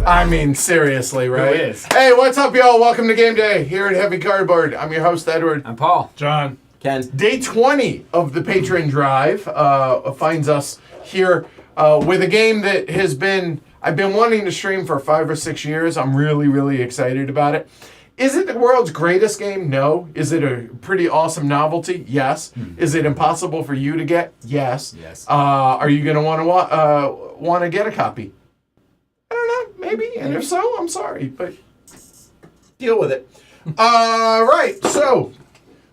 I mean, seriously, right? Who is? Hey, what's up, y'all? Welcome to Game Day here at Heavy Cardboard. I'm your host, Edward. I'm Paul. John. Ken. Day 20 of the Patreon Drive finds us here with a game that I've been wanting to stream for 5 or 6 years. I'm really, really excited about it. Is it the world's greatest game? No. Is it a pretty awesome novelty? Yes. Is it impossible for you to get? Yes. Yes. Are you going to want to get a copy? I don't know. Maybe. And if so, I'm sorry. But deal with it. Right. So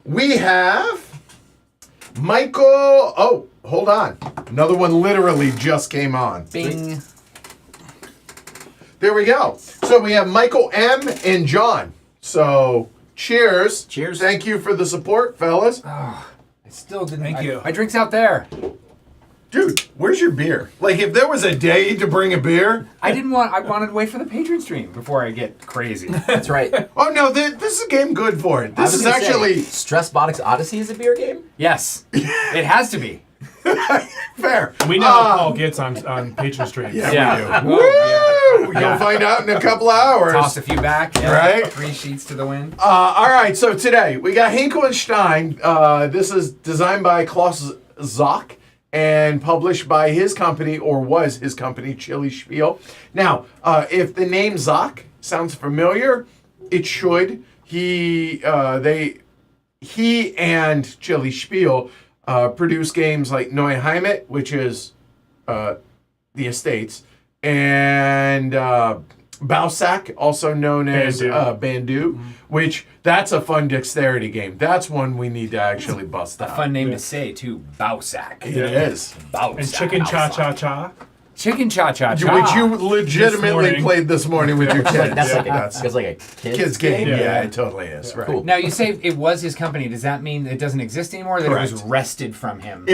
we have Michael. Oh, hold on. Another one literally just came on. Bing. there we go. So we have Michael M. and John. So cheers. Cheers. Thank you for the support, fellas. I still didn't. Thank you. My drink's out there. Dude, where's your beer? Like, if there was a day to bring a beer. I wanted to wait for the Patreon stream before I get crazy. That's right. Oh, no, this is a game good for it. This is actually... Stressbotics Odyssey is a beer game? Yes. It has to be. fair. We know how Paul gets on Patreon stream. Yeah, we do. Woo! Woo! Yeah. You'll find out in a couple hours. Toss a few back. Yeah. Right? 3 sheets to the wind. All right, so today we got Hinkel Stein. This is designed by Klaus Zock and published by his company, or was his company, Chili Spiel. Now, if the name Zock sounds familiar, it should. He and Chili Spiel produce games like Neue Heimat, which is the estates, and Bausack, also known as Bandu, which that's a fun dexterity game. That's one we need to actually bust out. Fun name to say, too. Bausack. It is. Bausack. And Chicken Cha-Cha-Cha. Chicken Cha-Cha-Cha. Which you legitimately played this morning with your kids. That's like a Kids game. Yeah. Yeah, it totally is. Right. Cool. Now, you say it was his company. Does that mean it doesn't exist anymore, or that it was Correct. wrested from him?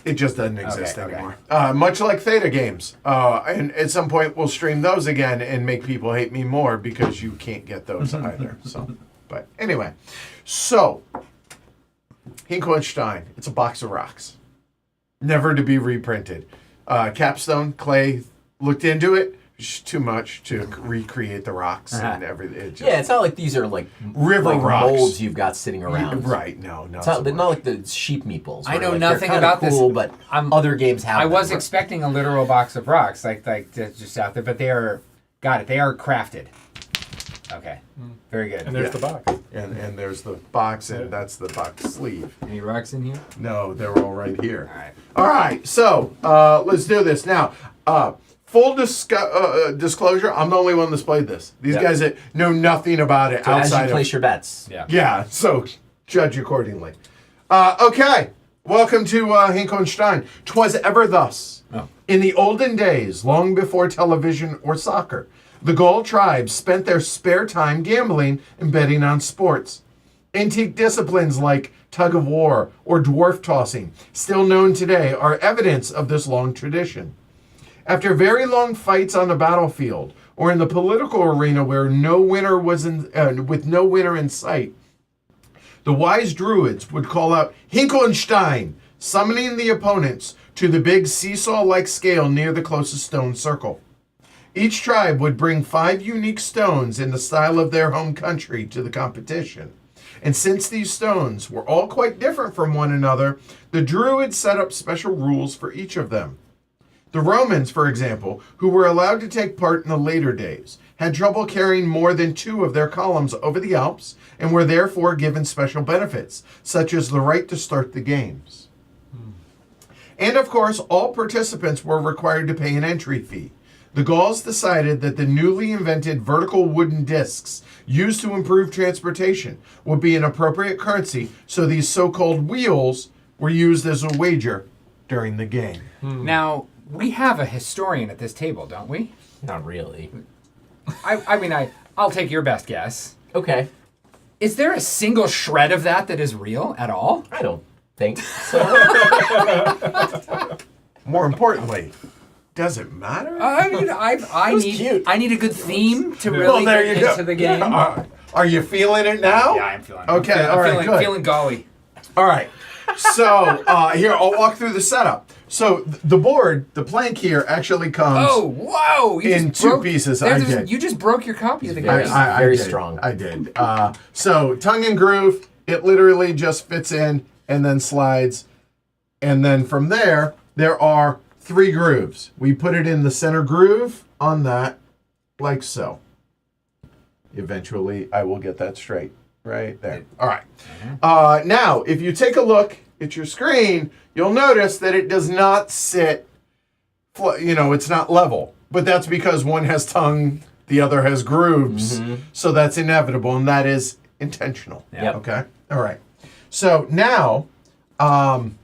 It just doesn't exist Okay. anymore. Much like Theta games. And at some point we'll stream those again and make people hate me more because you can't get those either. So, but anyway. So, Hinkel Stein. It's a box of rocks. Never to be reprinted. Capstone, Clay looked into it. Just too much to recreate the rocks and everything. It's not like these are like river rocks. molds you've got sitting around. Right, no. They're not like the sheep meeples. I know where, nothing they're about cool, this. But other games have I was them. expecting a literal box of rocks, like just out there, but they are, got it, they are crafted. Okay, very good. And there's the box. And there's the box, and that's the box sleeve. Any rocks in here? No, they're all right here. All right. All right, so let's do this. Now, full disclosure, I'm the only one that's played this. These guys that know nothing about it So as outside you place your bets. Yeah. Yeah, so judge accordingly. Okay, welcome to Hinkel Stein. 'Twas ever thus. Oh. In the olden days, long before television or soccer, the Gaul tribes spent their spare time gambling and betting on sports. Antique disciplines like tug of war or dwarf tossing, still known today, are evidence of this long tradition. After very long fights on the battlefield or in the political arena where no winner was with no winner in sight, the wise druids would call out Hinkel Stein, summoning the opponents to the big seesaw-like scale near the closest stone circle. Each tribe would bring 5 unique stones in the style of their home country to the competition. And since these stones were all quite different from one another, the druids set up special rules for each of them. The Romans, for example, who were allowed to take part in the later days, had trouble carrying more than 2 of their columns over the Alps and were therefore given special benefits, such as the right to start the games. And of course, all participants were required to pay an entry fee. The Gauls decided that the newly invented vertical wooden discs used to improve transportation would be an appropriate currency, so these so-called wheels were used as a wager during the game. Now, we have a historian at this table, don't we? Not really. I mean, I'll take your best guess. Okay. Is there a single shred of that is real at all? I don't think so. More importantly, does it matter? I mean, cute. I need a good theme to Well, really there get you go. into the game. Are you feeling it now? Yeah, I'm feeling it. Okay, all right, good. Feeling golly. All right. So here, I'll walk through the setup. So the board, the plank here, actually comes. Oh, whoa! You In just 2 pieces, I did. You just broke your copy of the Very- game. very did. strong. I did. So tongue and groove, it literally just fits in and then slides. And then from there are 3 grooves. We put it in the center groove on that, like so. Eventually, I will get that straight. Right there. All right. Now, if you take a look at your screen, you'll notice that it does not sit, it's not level. But that's because one has tongue, the other has grooves. So that's inevitable, and that is intentional. Yep. Okay? All right. So now, John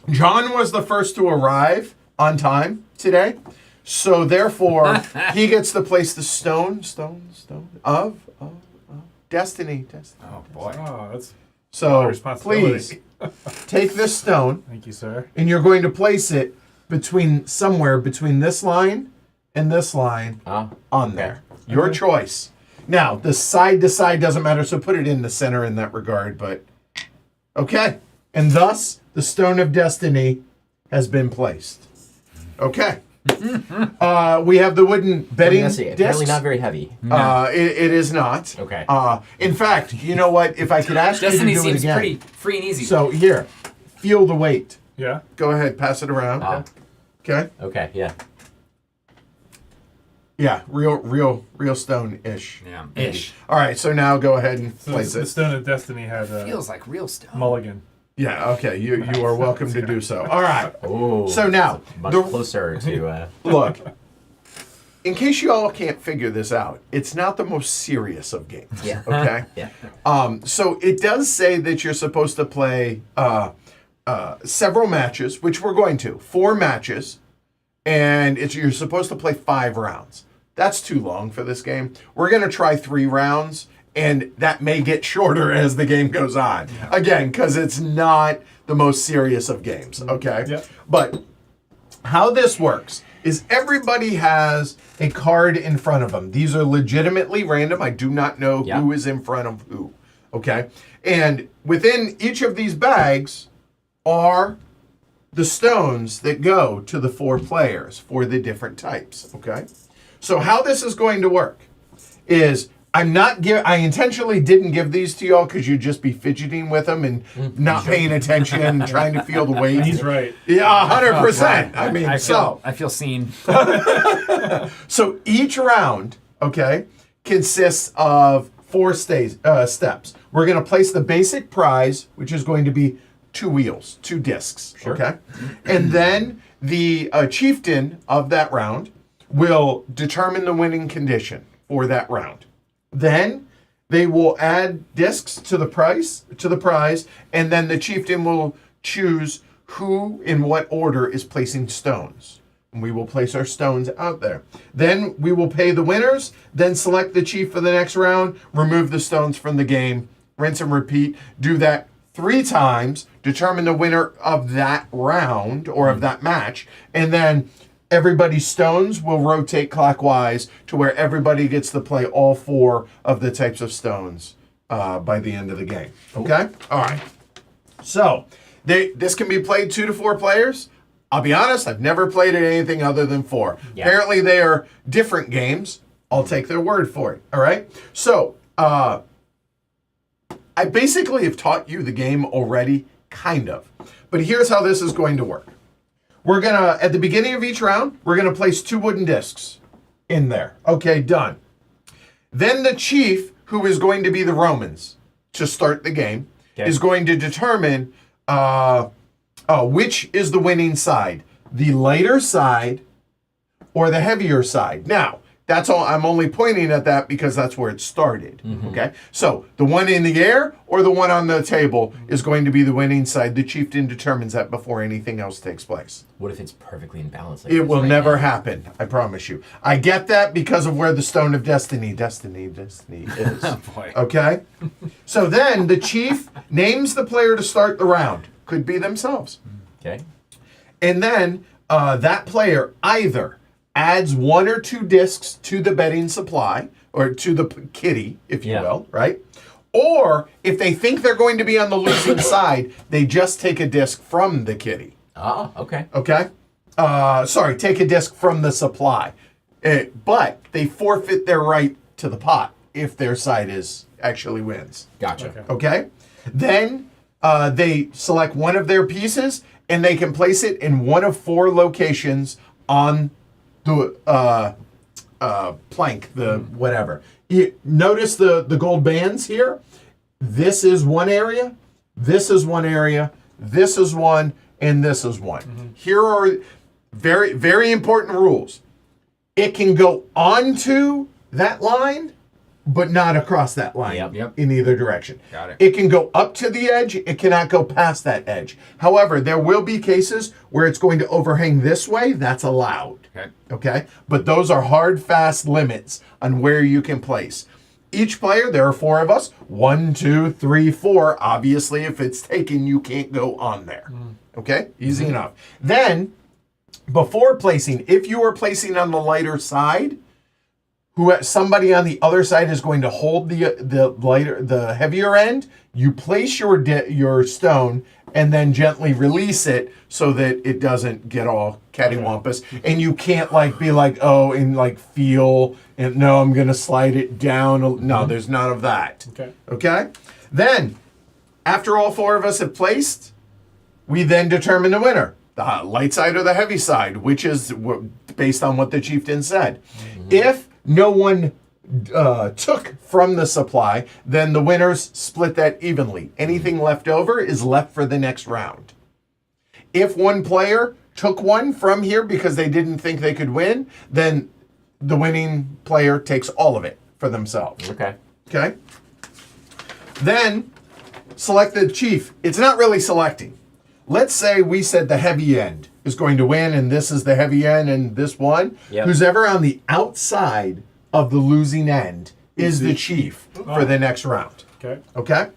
was the first to arrive on time today. So therefore, he gets to place the stone of destiny. Oh boy. Oh, that's So responsibility. please take this stone, thank you, sir. and you're going to place it somewhere between this line and this line on there. Your choice. Now, the side to side doesn't matter, so put it in the center in that regard, but okay. And thus, the stone of destiny has been placed. Okay. We have the wooden bedding discs. Apparently not very heavy. It is not. Okay. In fact, you know what? If I could ask Destiny you to do it seems again. pretty free and easy. So here, feel the weight. Yeah. Go ahead, pass it around. Okay. Okay, yeah. Yeah, real stone-ish. Yeah. Ish. All right, so now go ahead and So place the it. Stone of Destiny had a Feels like real stone. mulligan. Yeah, okay, you are welcome to do so. All right. Oh. So now, much closer to. look, in case you all can't figure this out, it's not the most serious of games. Yeah. Okay. Yeah. So it does say that you're supposed to play several matches, which we're going to 4 matches, and you're supposed to play 5 rounds. That's too long for this game. We're going to try 3 rounds, and that may get shorter as the game goes on. Again, because it's not the most serious of games. Okay. Yeah. But how this works is everybody has a card in front of them. These are legitimately random. I do not know who is in front of who. Okay. And within each of these bags are the stones that go to the 4 players for the different types. Okay. So how this is going to work is I intentionally didn't give these to y'all because you'd just be fidgeting with them and not paying attention and trying to feel the weight. He's right. Yeah, 100%. I mean, I feel seen. So each round, okay, consists of 4 steps. We're going to place the basic prize, which is going to be 2 wheels, 2 discs, okay? And then the chieftain of that round will determine the winning condition for that round. Then they will add discs to the prize, and then the chieftain will choose who in what order is placing stones. And we will place our stones out there. Then we will pay the winners, then select the chief for the next round, remove the stones from the game, rinse and repeat. Do that 3 times, determine the winner of that round or of that match, and then everybody's stones will rotate clockwise to where everybody gets to play all 4 of the types of stones by the end of the game. Okay? All right. So, this can be played 2 to 4 players. I'll be honest, I've never played it anything other than 4. Yeah. Apparently, they are different games. I'll take their word for it. All right? So, I basically have taught you the game already, kind of. But here's how this is going to work. We're going to, at the beginning of each round, we're going to place 2 wooden discs in there. Okay, done. Then the chief, who is going to be the Romans to start the game, is going to determine which is the winning side, the lighter side or the heavier side. Now, that's all. I'm only pointing at that because that's where it started. Okay, so the one in the air or the one on the table is going to be the winning side. The chieftain determines that before anything else takes place. What if it's perfectly in balance? Like It this will right never now? happen. I promise you. I get that because of where the stone of destiny is. Boy. Okay, so then the chief names the player to start the round. Could be themselves. Okay. And then that player either adds 1 or 2 discs to the betting supply, or to the kitty, if you will, right? Or if they think they're going to be on the losing side, they just take a disc from the kitty. Oh, okay. Okay? Take a disc from the supply. But they forfeit their right to the pot if their side actually wins. Gotcha. Okay? Then they select one of their pieces, and they can place it in one of 4 locations on the plank, the whatever. Notice the gold bands here. This is one area, this is one area, this is one, and this is one. Here are very, very important rules. It can go onto that line, but not across that line Yep. in either direction. Got it. It can go up to the edge. It cannot go past that edge. However, there will be cases where it's going to overhang this way. That's allowed. Okay. Okay? But those are hard, fast limits on where you can place. Each player, there are 4 of us. 1, 2, 3, 4. Obviously, if it's taken, you can't go on there. Okay? Easy enough. Then, before placing, if you are placing on the lighter side, somebody on the other side is going to hold the heavier end. You place your stone and then gently release it so that it doesn't get all cattywampus. And you can't be like, oh, and feel, and no, I'm going to slide it down. No, there's none of that. Okay? Then, after all 4 of us have placed, we then determine the winner. The light side or the heavy side, which is based on what the chieftain said. If no one took from the supply, then the winners split that evenly. Anything left over is left for the next round. If one player took one from here because they didn't think they could win, then the winning player takes all of it for themselves. Okay? Then, select the chief. It's not really selecting. Let's say we said the heavy end is going to win, and this is the heavy end, and this one. Who's ever on the outside of the losing end is the chief for the next round. Okay?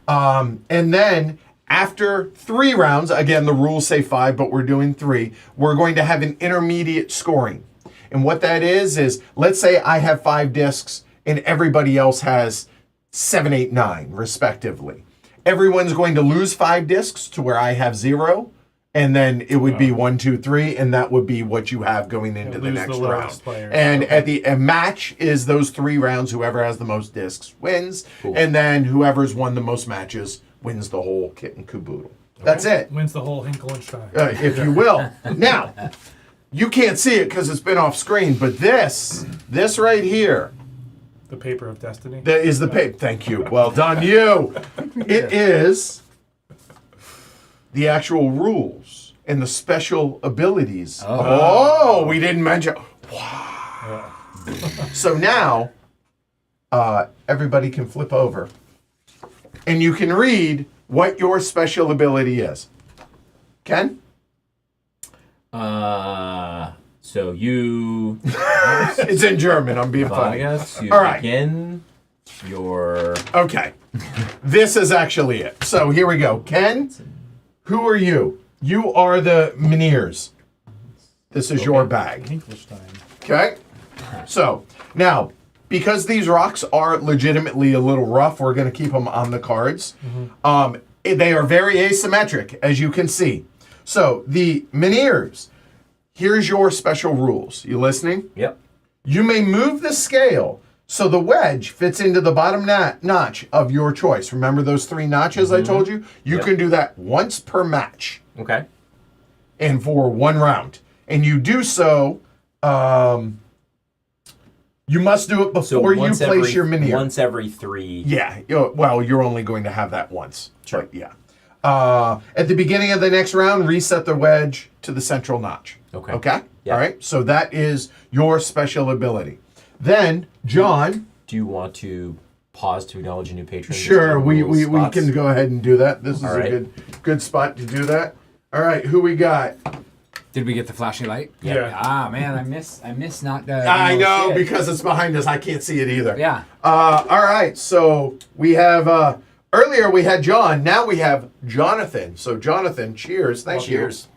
And then after 3 rounds, again, the rules say 5, but we're doing 3, we're going to have an intermediate scoring. And what that is let's say I have 5 discs and everybody else has 7, 8, 9, respectively. Everyone's going to lose 5 discs to where I have 0. And then it would be 1, 2, 3, and that would be what you have going into the next round. And at the match is those 3 rounds. Whoever has the most discs wins, and then whoever's won the most matches wins the whole kit and caboodle. That's it. Wins the whole Hinkel Stein. If you will. Now, you can't see it because it's been off screen, but this right here, The paper of destiny. that is the paper. Thank you. Well done, you. It is the actual rules and the special abilities. Oh, we didn't mention. Wow. So now, everybody can flip over, and you can read what your special ability is. Ken? So you It's in German. I'm being funny. to All right. begin your Okay. This is actually it. So here we go. Ken, who are you? You are the Meniers. This is your bag. Hinkel Stein. Okay? So, now, because these rocks are legitimately a little rough, we're going to keep them on the cards. They are very asymmetric, as you can see. So, the Meniers, here's your special rules. You listening? Yep. You may move the scale so the wedge fits into the bottom notch of your choice. Remember those 3 notches I told you? You can do that once per match. Okay. And for 1 round. And you do so, you must do it before you place your Menier. Once every 3. Yeah, you're only going to have that once. Sure. But yeah. At the beginning of the next round, reset the wedge to the central notch. Okay. Okay? Yeah. All right? So that is your special ability. Then, John. Do you want to pause to acknowledge a new patron? Sure, we can go ahead and do that. This is All right. a good spot to do that. All right, who we got? Did we get the flashing light? Yeah. Ah, man, I miss not. I know, shit. because it's behind us. I can't see it either. Yeah. All right, so we have, earlier we had John. Now we have Jonathan. So, Jonathan, cheers. Thank you. Cheers.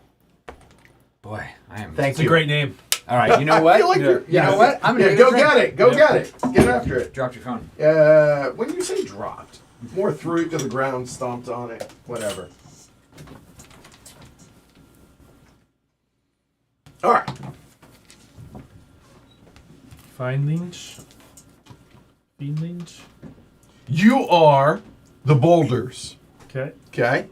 Boy, I am. Thank It's a you. great name. All right, you know I what? feel like you're, You know what? I'm gonna go take a get drink. it. Go get it. Get after it. Dropped your phone. When you say dropped, more threw it to the ground, stomped on it, whatever. All right. Feinlinch. You are the boulders. Okay. Okay?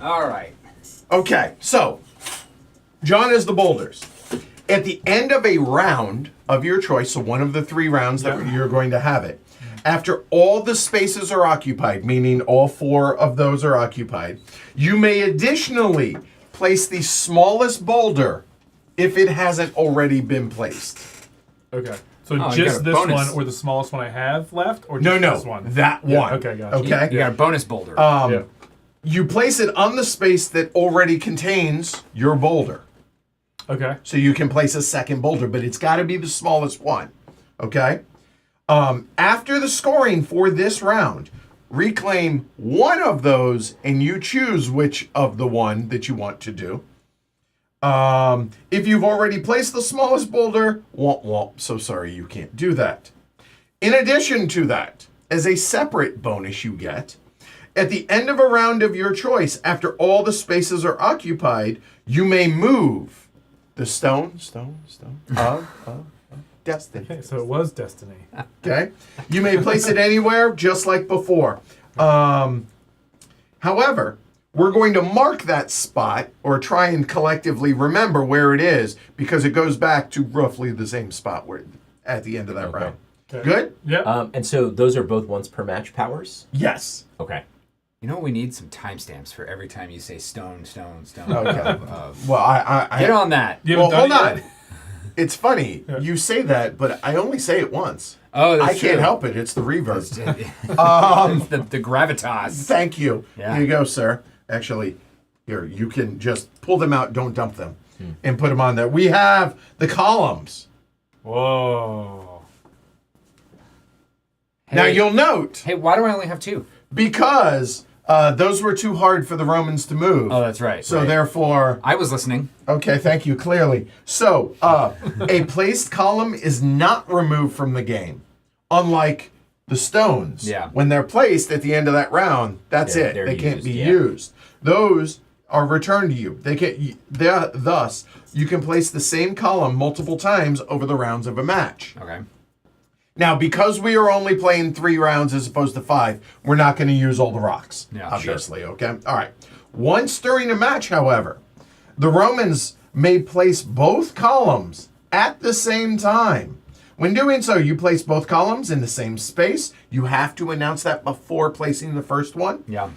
All right. Okay, so John is the boulders. At the end of a round of your choice, so one of the 3 rounds that you're going to have it, after all the spaces are occupied, meaning all 4 of those are occupied, you may additionally place the smallest boulder if it hasn't already been placed. Okay. So Oh, you just got a this bonus. one or the smallest one I have left? Or No, just this one? that Yeah, one. okay, gotcha. Okay. You got a bonus boulder. Yeah. You place it on the space that already contains your boulder. Okay. So you can place a second boulder, but it's got to be the smallest one. Okay? After the scoring for this round, reclaim one of those and you choose which of the one that you want to do. If you've already placed the smallest boulder, womp womp, so sorry you can't do that. In addition to that, as a separate bonus you get, at the end of a round of your choice, after all the spaces are occupied, you may move the stone of destiny. Okay, so it was destiny. Okay? You may place it anywhere, just like before. However, we're going to mark that spot or try and collectively remember where it is because it goes back to roughly the same spot where at the end of that round. Okay. Good? Yeah. And so those are both once per match powers? Yes. Okay. You know, we need some timestamps for every time you say stone. Okay. Well, I Get on that. You well, haven't hold done it on. It's funny. Yeah. You say that, but I only say it once. Oh, that's I can't true. help it. It's the reverb. It's the gravitas. Thank you. Yeah. Here you go, sir. Actually, here, you can just pull them out, don't dump them, and put them on there. We have the columns. Whoa. Now, Hey. you'll note, Hey, why do I only have 2? because those were too hard for the Romans to move. Oh, that's right. So right. therefore, I was listening. okay, thank you, clearly. So, a placed column is not removed from the game, unlike the stones. Yeah. When they're placed at the end of that round, that's They're- it. they're They can't used, be yeah. used. Those are returned to you. Thus, you can place the same column multiple times over the rounds of a match. Okay. Now, because we are only playing 3 rounds as opposed to 5, we're not going to use all the rocks, Yeah, obviously, okay? All right. Once during a match, however, the Romans may place both columns at the same time. When doing so, you place both columns in the same space. You have to announce that before placing the first one. Yeah.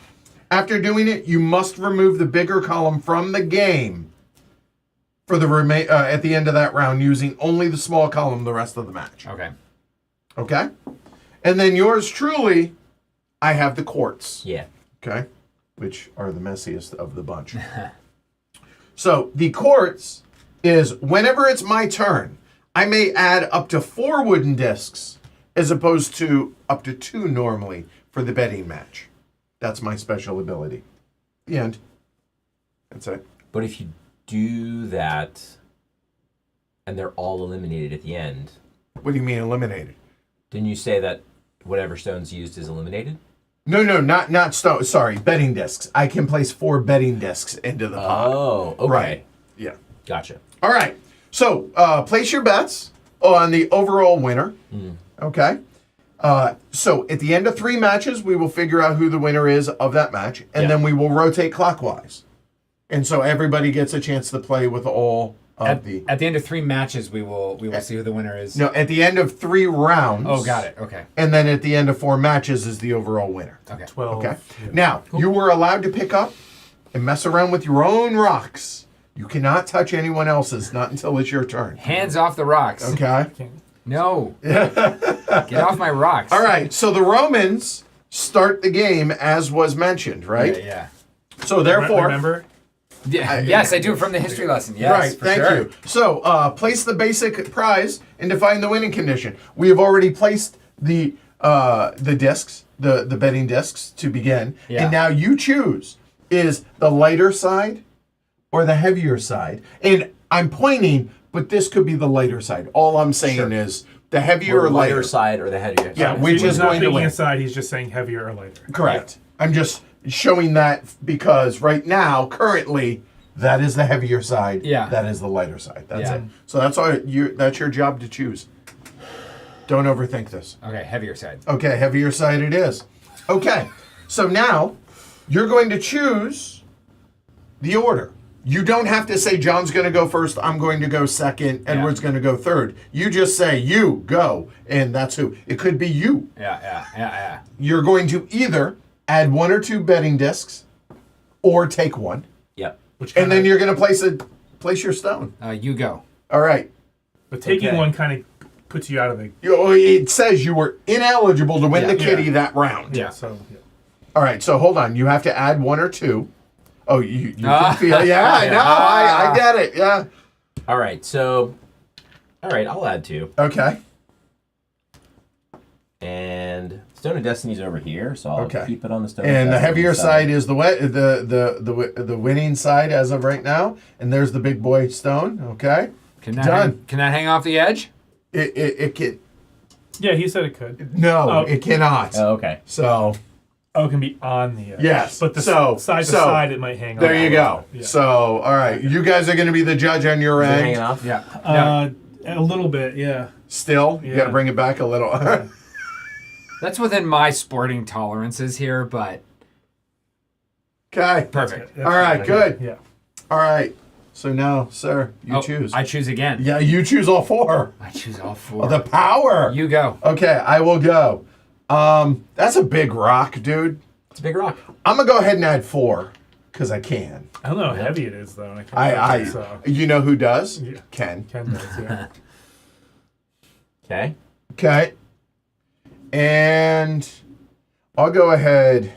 After doing it, you must remove the bigger column from the game for the at the end of that round, using only the small column the rest of the match. Okay. Okay? And then yours truly, I have the quartz. Yeah. Okay? Which are the messiest of the bunch. So the quartz is whenever it's my turn, I may add up to 4 wooden discs as opposed to up to 2 normally for the betting match. That's my special ability. The end. That's it. But if you do that and they're all eliminated at the end, What do you mean eliminated? didn't you say that whatever stone's used is eliminated? No, not stone. Sorry, betting discs. I can place 4 betting discs into the pot. Oh, okay. Right. Yeah. Gotcha. All right. So place your bets on the overall winner. Okay. So at the end of 3 matches, we will figure out who the winner is of that match, and Yeah. then we will rotate clockwise. And so everybody gets a chance to play with all of At the. the end of 3 matches, we will see who the winner is. No, at the end of 3 rounds. Oh, got it. Okay. And then at the end of 4 matches is the overall winner. Okay. 12. Okay. Yeah. Now, you were allowed to pick up and mess around with your own rocks. You cannot touch anyone else's, not until it's your turn. Hands off the rocks. Okay. No. Get off my rocks. All right. So the Romans start the game as was mentioned, right? Yeah. So therefore, Remember? Yeah. Yes, I do from the history lesson. Yes, right. for Thank sure. you. So place the basic prize and define the winning condition. We have already placed the discs, the betting discs to begin, Yeah. and now you choose is the lighter side or the heavier side. And I'm pointing, but this could be the lighter side. All I'm saying Sure. is the heavier Or or lighter. side or the heavier Yeah, side. which He's is not going to thinking win. inside, he's just saying heavier or lighter. Correct. I'm just showing that because right now, currently, that is the heavier side. Yeah. That is the lighter side. That's Yeah. it. So that's all that's your job to choose. Don't overthink this. Okay, heavier side. Okay, heavier side it is. Okay. So now you're going to choose the order. You don't have to say John's going to go first, I'm going to go second, Edward's going to go third. You just say you go, and that's who. It could be you. Yeah. You're going to either add 1 or 2 betting discs or take 1. Yep. Which And then kinda- you're going to place your stone. You go. All right. But taking Okay. one kind of puts you out of the. It says you were ineligible to win Yeah. the kitty Yeah. that round. Yeah. So. Yeah. All right, so hold on. You have to add 1 or 2. Oh, you Ah. can feel. Yeah, I know. I get it. Yeah. All right, so, all right, I'll add 2. Okay. And Stone of Destiny's over here, so I'll Okay. keep it on the Stone of And the Destiny heavier side is the winning side as of right now. And there's the big boy stone. Okay. Can that Done. Can that hang off the edge? It can. Yeah, he said it could. No, Oh. it cannot. Oh, okay. So Oh, it can be on the edge. Yes, But the so- side to so, side, it might hang on. there you go. Yeah. So all right, you guys are going to be the judge on your Is it hanging end. off? Yeah. A little bit, yeah. Still, you got to Yeah. bring it back a little. That's within my sporting tolerances here, but Okay. perfect. That's All right, good. good. Yeah. All right. So now, sir, you Oh, choose. I choose again. Yeah, you choose all 4. I choose all 4. The power. You go. Okay, I will go. That's a big rock, dude. It's a big rock. I'm gonna go ahead and add 4 because I can. I don't know how heavy it is, though. So. You know who does? Yeah. Ken. Ken does, yeah. Okay. Okay. And I'll go ahead.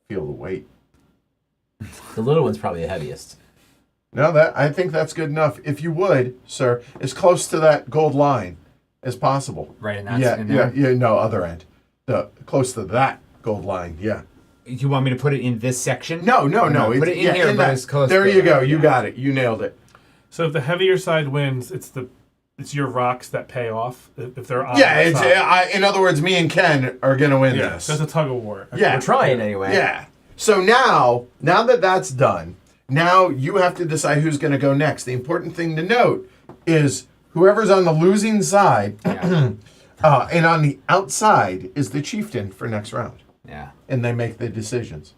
Feel the weight. The little one's probably the heaviest. No, I think that's good enough. If you would, sir, as close to that gold line as possible. Right in that. Yeah, in yeah, there. yeah. No, other end. The close to that gold line. Yeah. You want me to put it in this section? No. Put it in here, but that. as close There to you it. go. You got it. You nailed it. So if the heavier side wins, it's your rocks that pay off if they're on. Yeah. the It's side. in other words, me and Ken are gonna win Yeah. this. That's a tug of war. Yeah. We're trying anyway. Yeah. So now that that's done, now you have to decide who's going to go next. The important thing to note is whoever's on the losing side Yeah. and on the outside is the chieftain for next round. Yeah. And they make the decisions.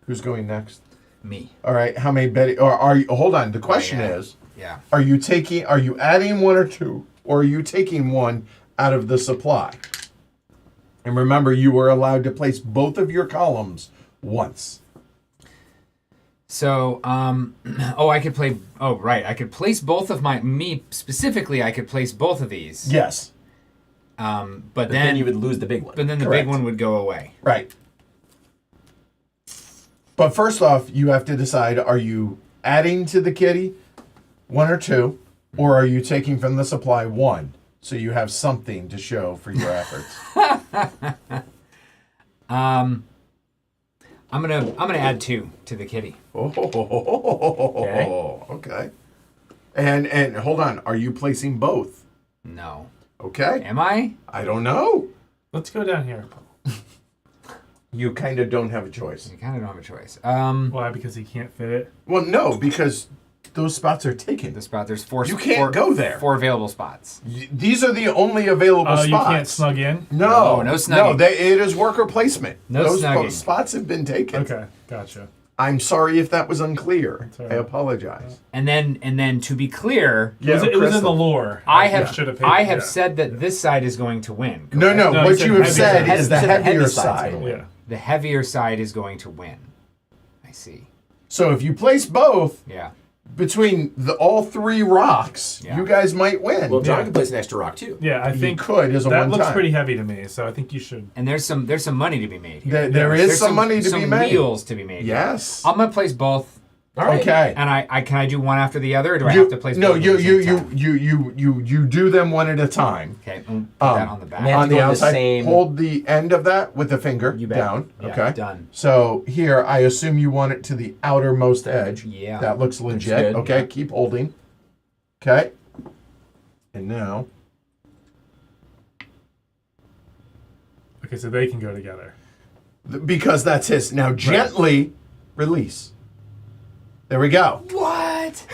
Who's going next? Me. All right. How many betting? Or are you? Hold on. The question yeah. is: Yeah. Are you adding 1 or 2, or are you taking 1 out of the supply? And remember, you were allowed to place both of your columns once. So, I could play. Oh, right. I could place both of me specifically. I could place both of these. Yes. But But then then you would lose the big one. But then the Correct. big one would go away. Right. But first off, you have to decide: are you adding to the kitty 1 or 2, or are you taking from the supply 1? So you have something to show for your efforts. I'm gonna add 2 to the kitty. Okay. And hold on, are you placing both? No. Okay. Am I? I don't know. Let's go down here. You kind of don't have a choice. You kind of don't have a choice. Why? Because he can't fit it. Well, no, because those spots are taken. The spot. There's 4. You can't go there. 4 available spots. These are the only available Oh, spots. you can't snug in? No, No no, snugging. it is worker placement. No Those snugging. spots have been taken. Okay, gotcha. I'm sorry if that was unclear. all I right. apologize. And then to be clear, Yeah, it was in Crystal. the lore. I should have paid- yeah. said that this side is going to win. No, correct? no, No, what you you said have said heavy. is the You said the heavier heavy side's side. gonna win. Yeah. The heavier side is going to win. I see. So if you place both Yeah. between all 3 rocks, Yeah. you guys might win. Well, John Yeah. can place an extra rock too. Yeah, I You think could as a that one looks time. pretty heavy to me, so I think you should. And there's some money to be made here. There is There's some money to some be made. wheels to be made. here. Yes. I'm gonna place both. All right. Okay. And I can I do one after the other, or do I have to place no, both? you at the you same time? you do them one at a time. Okay, put that on the back. They have On to the go in the outside, same- hold the end of that with the finger You bet. down. Yeah, Okay. done. So here, I assume you want it to the outermost edge. Yeah. That looks legit. good, Okay, yeah. keep holding. Okay. And now, Okay, so they can go together. because that's his. Now gently release. There we go. What?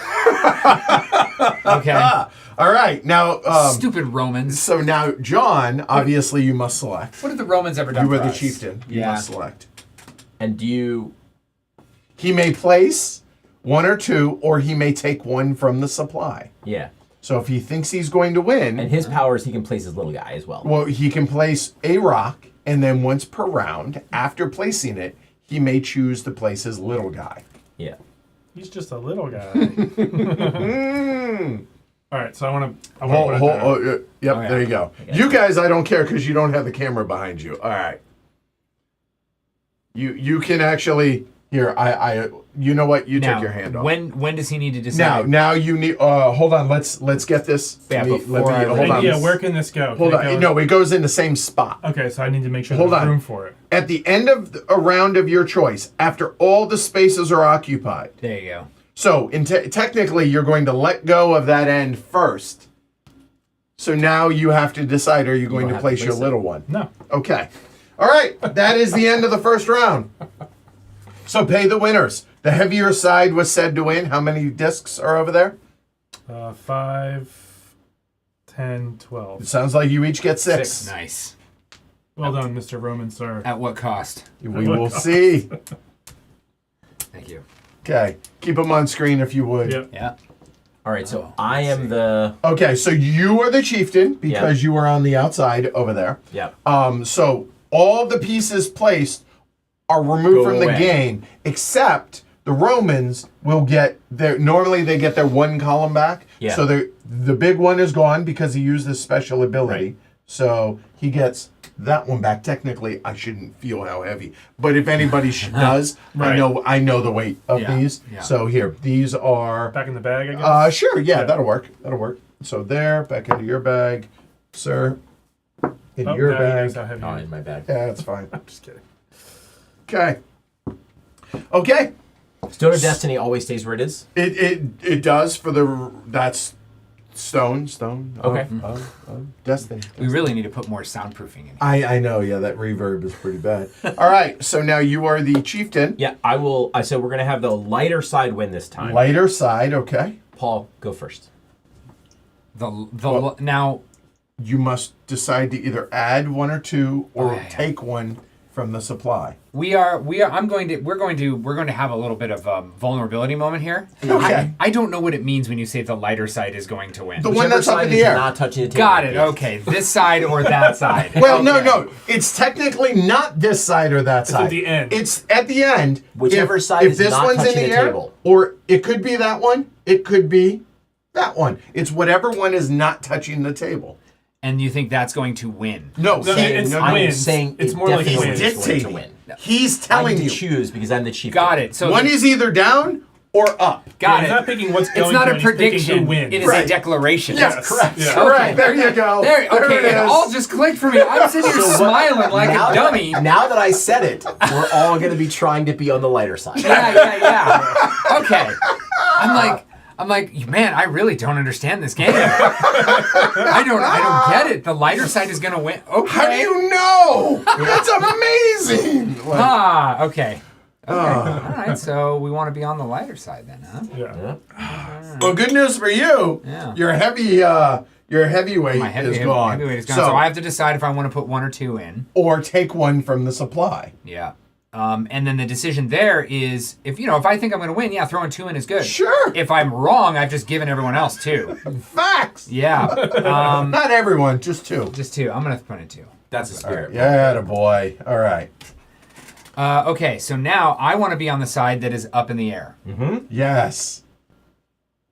Okay. All right. Now, Stupid Romans. so now, John, obviously you must select. What have the Romans ever done You were for the us? chieftain. You Yeah. must select. And do you? He may place 1 or 2, or he may take 1 from the supply. Yeah. So if he thinks he's going to win, And his powers, he can place his little guy as well. well, he can place a rock and then once per round, after placing it, he may choose to place his little guy. Yeah. He's just a little guy. Mm. All right, so I want to. Yep, yeah. there you go. You guys, I don't care because you don't have the camera behind you. All right. You can actually here. You know what? You Now, take your hand off. when does he need to decide? Now you need. Hold on. Let's get this. Yeah, Let before I hold read on. Yeah, where can this go? Hold Can it on. go- No, it goes in the same spot. Okay, so I need to make sure Hold there's on. room for it. At the end of a round of your choice, after all the spaces are occupied. There you go. So technically, you're going to let go of that end first. So now you have to decide: are you going don't to have to place your place it. little one? No. Okay. All right. That is the end of the first round. So pay the winners. The heavier side was said to win. How many discs are over there? 5, 10, It 12. sounds like you each get six. Nice. Well done, Mr. Roman, sir. At what cost? We will see. Thank you. Okay. Keep them on screen if you would. Yep. Yeah. All right, so Oh, I let's am see. the. Okay, so you are the chieftain because you are on the outside over there. Yeah. So all the pieces placed are removed Go from the away. game, except the Romans will get their. Normally, they get their one column back. Yeah. So the big one is gone because he used this special ability. Right. So he gets that one back. Technically, I shouldn't feel how heavy, but if anybody does, Right. I know the weight of Yeah, these. yeah. So here, these are. Back in the bag, I guess. Sure, yeah, Yeah. that'll work. That'll work. So there, back into your bag, sir. In Oh, your now you bag. guys know how heavy Oh, it is. in my bag. Yeah, that's fine. I'm just kidding. Okay. Okay. Stone of Destiny always stays where it is. It does for that's stone. Okay. Of destiny. We really need to put more soundproofing in here. I know. Yeah, that reverb is pretty bad. All right. So now you are the chieftain. Yeah, I will. I said we're gonna have the lighter side win this time. Lighter side. Okay. Paul, go first. Now You must decide to either add one or two, or Okay. take one from the supply. we're going to have a little bit of a vulnerability moment here. Okay. I don't know what it means when you say the lighter side is going to win. The one Whichever that's up side in the is air. not touching the table. Got it. Yes. Okay, this side or that side. Well, Okay. no. It's technically not this side or that side. at the end. It's at the end. Whichever if, side if is this not one's in touching the the air, table. or it could be that one. It could be that one. It's whatever one is not touching the table. And you think that's going to win? No, No, he- it's no, I'm wins. saying It's it more like definitely he's wins. is going to dictating. win. He's I telling can you. choose because I'm the chief. Got it. So One is either down or up. got He's it. not picking what's going It's not to a win, he's picking prediction. who wins. It is Right. a declaration. Yes, correct. Yeah. Correct. There you go. There, okay, it it is. all just clicked for me. I'm sitting here smiling like a dummy. Now that I said it, we're all going to be trying to be on the lighter side. Yeah. Okay. I'm like, man, I really don't understand this game. I don't get it. The lighter side is gonna win. Okay. How do you know? That's amazing. Okay. All right. So we want to be on the lighter side then, huh? Yeah. Well, good news for you. Yeah. Your heavyweight My is gone. heavyweight is gone. So I have to decide if I want to put one or two in. or take one from the supply. Yeah. And then the decision there is if I think I'm going to win, yeah, throwing two in is good. Sure. If I'm wrong, I've just given everyone else two. Facts. Yeah. Not everyone, just two. Just two. I'm going to put in two. That's a spirit. Yeah, boy. All right. Okay. So now I want to be on the side that is up in the air. Yes.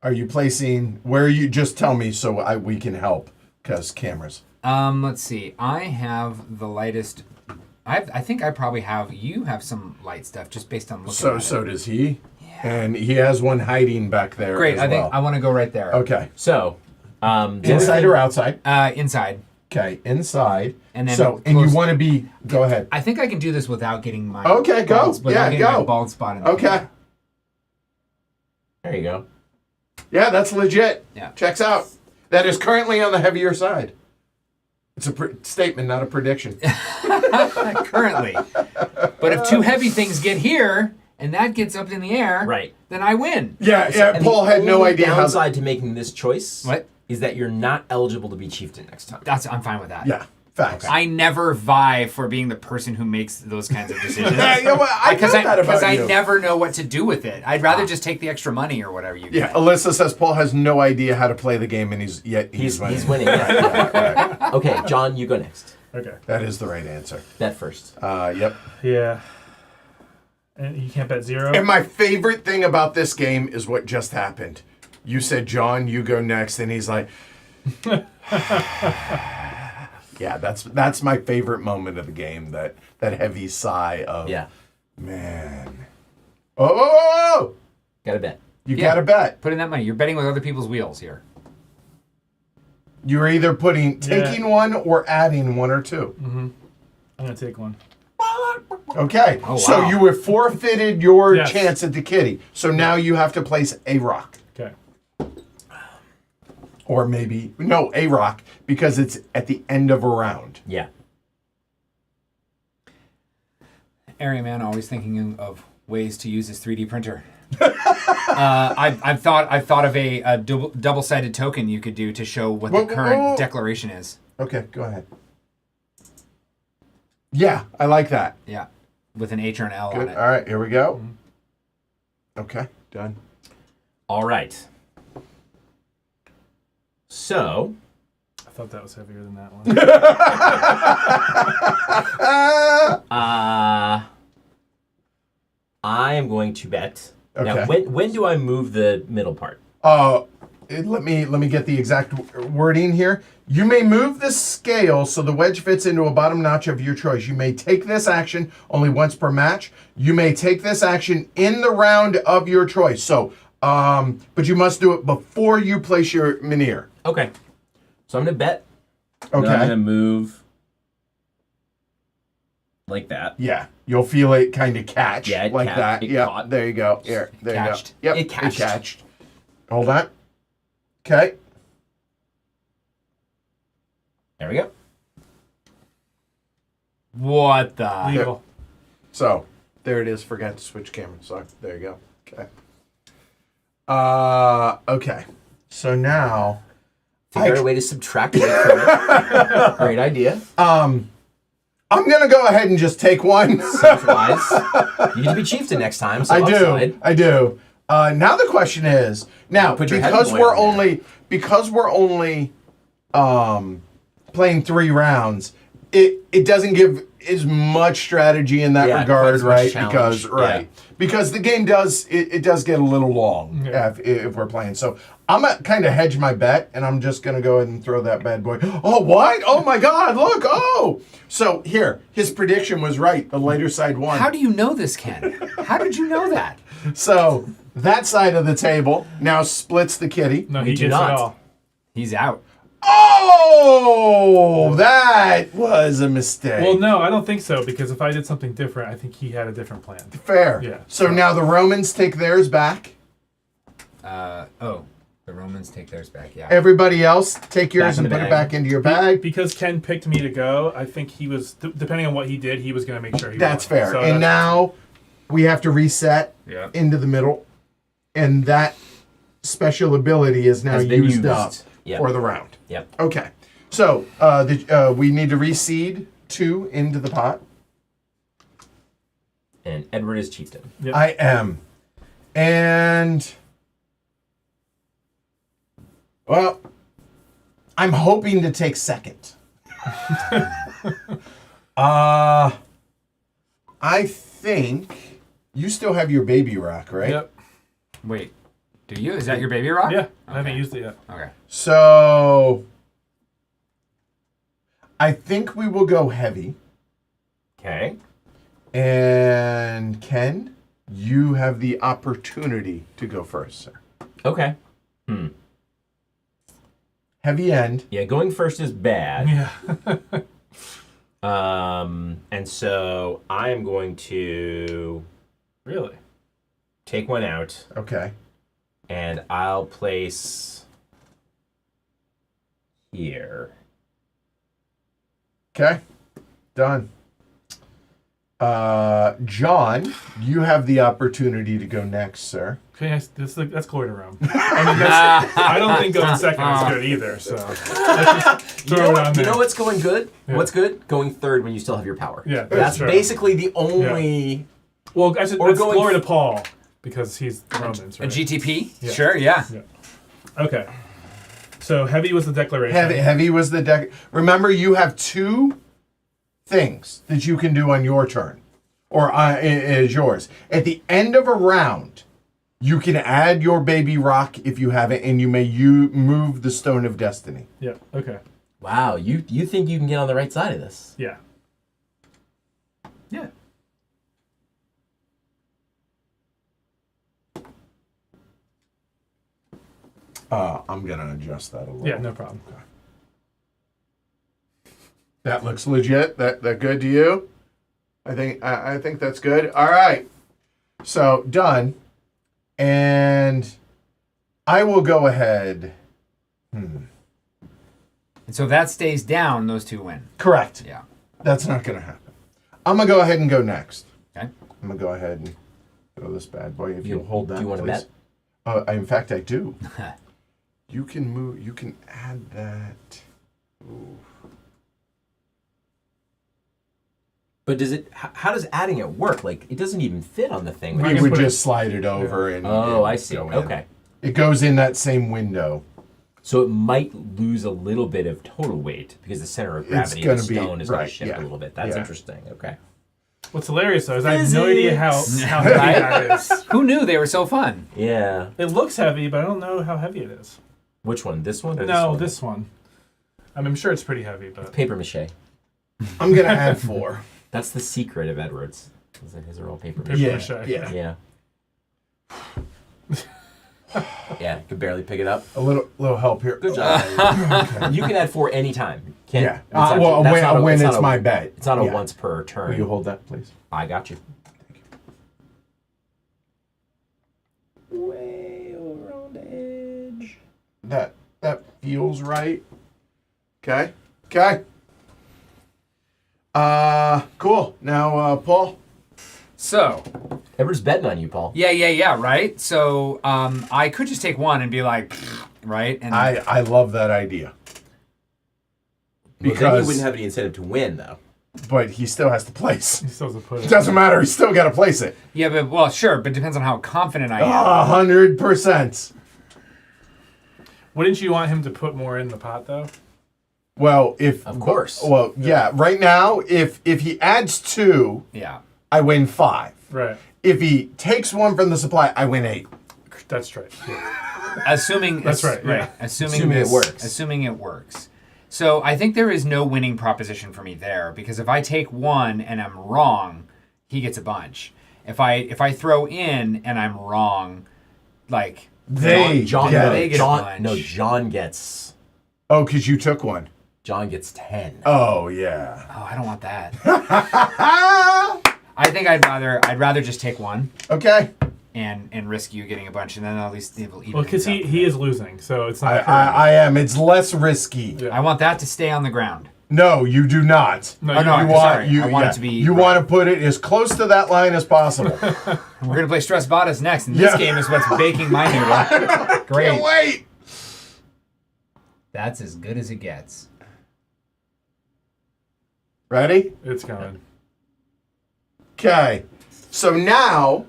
Are you placing where you just tell me so we can help because cameras. Let's see. I have the lightest. I think I probably have. You have some light stuff just based on looking So at so it. does he. And he has one hiding back there. Great. As I think well. I want to go right there. Okay. So, Inside or outside? Inside. Okay. Inside. And then and you close- want to be. Go ahead. I think I can do this without getting my. Okay, go. bald- without Yeah, getting go. my bald spot in the Okay. there you go. Yeah, that's legit. Yeah. Checks out. That is currently on the heavier side. It's a statement, not a prediction. Currently. But if two heavy things get here and that gets up in the air, Right. then I win. Yeah. And Paul the had no only idea how. downside to making this choice What? is that you're not eligible to be chieftain next time. I'm fine with that. Yeah. Facts. I never vie for being the person who makes those kinds of decisions. Yeah, you know what? I know that about Because I you. never know what to do with it. I'd rather just take the extra money or whatever you Yeah, get. Alyssa says Paul has no idea how to play the game, and he's winning. He's winning. Yeah. Okay, John, you go next. Okay. That is the right answer. Bet first. Yep. Yeah. And you can't bet 0. And my favorite thing about this game is what just happened. You said, John, you go next, and he's like, yeah, that's my favorite moment of the game. That heavy sigh of, Yeah. man. Oh! Got to bet. You Yeah. gotta bet. Put in that money. You're betting with other people's wheels here. You're either taking one or adding 1 or 2. I'm going to take one. Okay, Oh, so wow. you have forfeited your Yes. chance at the kitty. So now you have to place a rock. Okay. Or maybe, no, a rock, because it's at the end of a round. Yeah. Area man always thinking of ways to use his 3D printer. I've thought of a double-sided token you could do to show what the current declaration is. Okay, go ahead. Yeah, I like that. Yeah, with an H or an L Good. on it. All right, here we go. Okay, done. All right. So, I thought that was heavier than that one. I am going to bet. Okay. Now, when do I move the middle part? Let me get the exact wording here. You may move the scale so the wedge fits into a bottom notch of your choice. You may take this action only once per match. You may take this action in the round of your choice. So, but you must do it before you place your Minier. Okay. So I'm going to bet. Okay. And I'm going to move like that. Yeah, you'll feel it kind of catch Yeah, it like ca- that. it Yeah, caught. there you go. Here, there Catched. you go. Yep, It catched. catched. Hold on. Okay. There we go. What the? Legal. So there it is. Forgot to switch cameras. So there you go. Okay. Okay. So now Figure out a way to subtract weight from it. Great idea. I'm gonna go ahead and just take one. Seems wise. You get to be chieftain next time. So I do. upside. I do. Now the question is, now Put your head because boy we're on there. we're only playing 3 rounds, it doesn't give as much strategy in that Yeah, regard, quite as much right? challenge. Because because the game does it does get a little long if we're playing. So I'm gonna kind of hedge my bet, and I'm just gonna go ahead and throw that bad boy. Oh, what? Oh my God! Look! Oh, so here his prediction was right. The lighter side won. How do you know this, Ken? How did you know that? So that side of the table now splits the kitty. No, We he do gets not. it all. He's out. Oh, that was a mistake. Oh, Well, no, I don't think so, because if I did something different, I think he had a different plan. Fair. Yeah. So now the Romans take theirs back. The Romans take theirs back. Yeah. Everybody else take yours Back in and the put it bag. back into your bag. Because Ken picked me to go, I think he was, depending on what he did, he was going to make sure he That's won. fair. So And that's- now we have to reset Yeah. into the middle, and that special ability is now Has been used used. up Yep. for the round. Yep. Okay. So we need to reseed 2 into the pot. And Edward is chieftain. Yep. I am. And well, I'm hoping to take second. I think you still have your baby rock, right? Yep. Wait. Do you? Is that your baby rock? Yeah, I haven't Okay. used it yet. Okay. So I think we will go heavy. Okay. And Ken, you have the opportunity to go first, sir. Okay. Heavy end. Yeah, going first is bad. Yeah. And so I am going to Really? take one out, Okay. and I'll place here. Okay. Done. John, you have the opportunity to go next, sir. Okay, that's Glory Room. I mean, I don't think going second is good either, so let's just throw it on You there. know what's going good? Yeah. What's good? Going third when you still have your power. Yeah, That's that's true. basically the only. Well, actually, Or that's going Glory to Paul, because he's the Romans, A right? GTP? Yeah. Sure, yeah. Okay. So heavy was the declaration. Heavy was the deck. Remember, you have 2 things that you can do on your turn, or is yours. At the end of a round, you can add your baby rock if you have it, and you may move the Stone of Destiny. Yeah. Okay. Wow, you think you can get on the right side of this? Yeah. Yeah. I'm gonna adjust that a little. Yeah. No problem. That looks legit. That good to you? I think that's good. All right. So done. And I will go ahead. And so if that stays down, those two win. Correct. Yeah. That's not going to happen. I'm going to go ahead and go next. Okay. I'm going to go ahead and throw this bad boy. If you'll hold that, do you want to please. bet? In fact, I do. You can move. You can add that. Ooh. But does it? How does adding it work? Like, it doesn't even fit on the thing. We can would put just slide it over and. Oh, and I see. go in. Okay. It goes in that same window. So it might lose a little bit of total weight because the center of gravity of the gonna be- stone is going right, to shift yeah. a little bit. That's Yeah. interesting. Okay. What's hilarious though is I have no idea how heavy that is. Who knew they were so fun? Yeah. It looks heavy, but I don't know how heavy it is. Which one? This one? Or No, one? this one. I mean, I'm sure it's pretty heavy, but Paper mache. I'm going to add 4. That's the secret of Edwards. Is that his are all paper mache. paper Yeah, mache. yeah. Yeah. Yeah, could barely pick it up. A little help here. Good job. You can add 4 anytime. Can't, Yeah. it's actually- Well, that's not when it's it's not my bet. It's not a Yeah. once per turn. Will you hold that, please? I got you. Way over on the edge. That feels right. Okay. Cool. Now, Paul. So, Edward's betting on you, Paul. yeah, right? So, I could just take one and be like, right? And I love that idea. But then you Because- wouldn't have any incentive to win, though. But he still has to place. He still has to put It it. doesn't matter. He's still got to place it. yeah, but well, sure, but it depends on how confident I am. 100%. Wouldn't you want him to put more in the pot though? Well, if Of course. Well, yeah. Right now, if he adds 2, Yeah. I win 5. Right. If he takes 1 from the supply, I win 8. That's right. Yeah. Assuming That's right, yeah. Assuming it works. Assuming it works. So I think there is no winning proposition for me there because if I take 1 and I'm wrong, he gets a bunch. If I throw in and I'm wrong, like John they get a John bunch. no, John gets Oh, because you took 1. John gets 10. Oh, yeah. oh, I don't want that. I think I'd rather just take 1 Okay. and risk you getting a bunch, and then at least it'll even. Well, because things out. he is losing, so it's not. I am. It's less risky. Yeah. I want that to stay on the ground. No, you do not. No, Oh, you no, want- I'm sorry. I want it to be- You want to put it as close to that line as possible. We're gonna play Stress Badas next, and this Yeah. game is what's baking my noodle. Great. Can't wait. That's as good as it gets. Ready? It's coming. Okay. So now.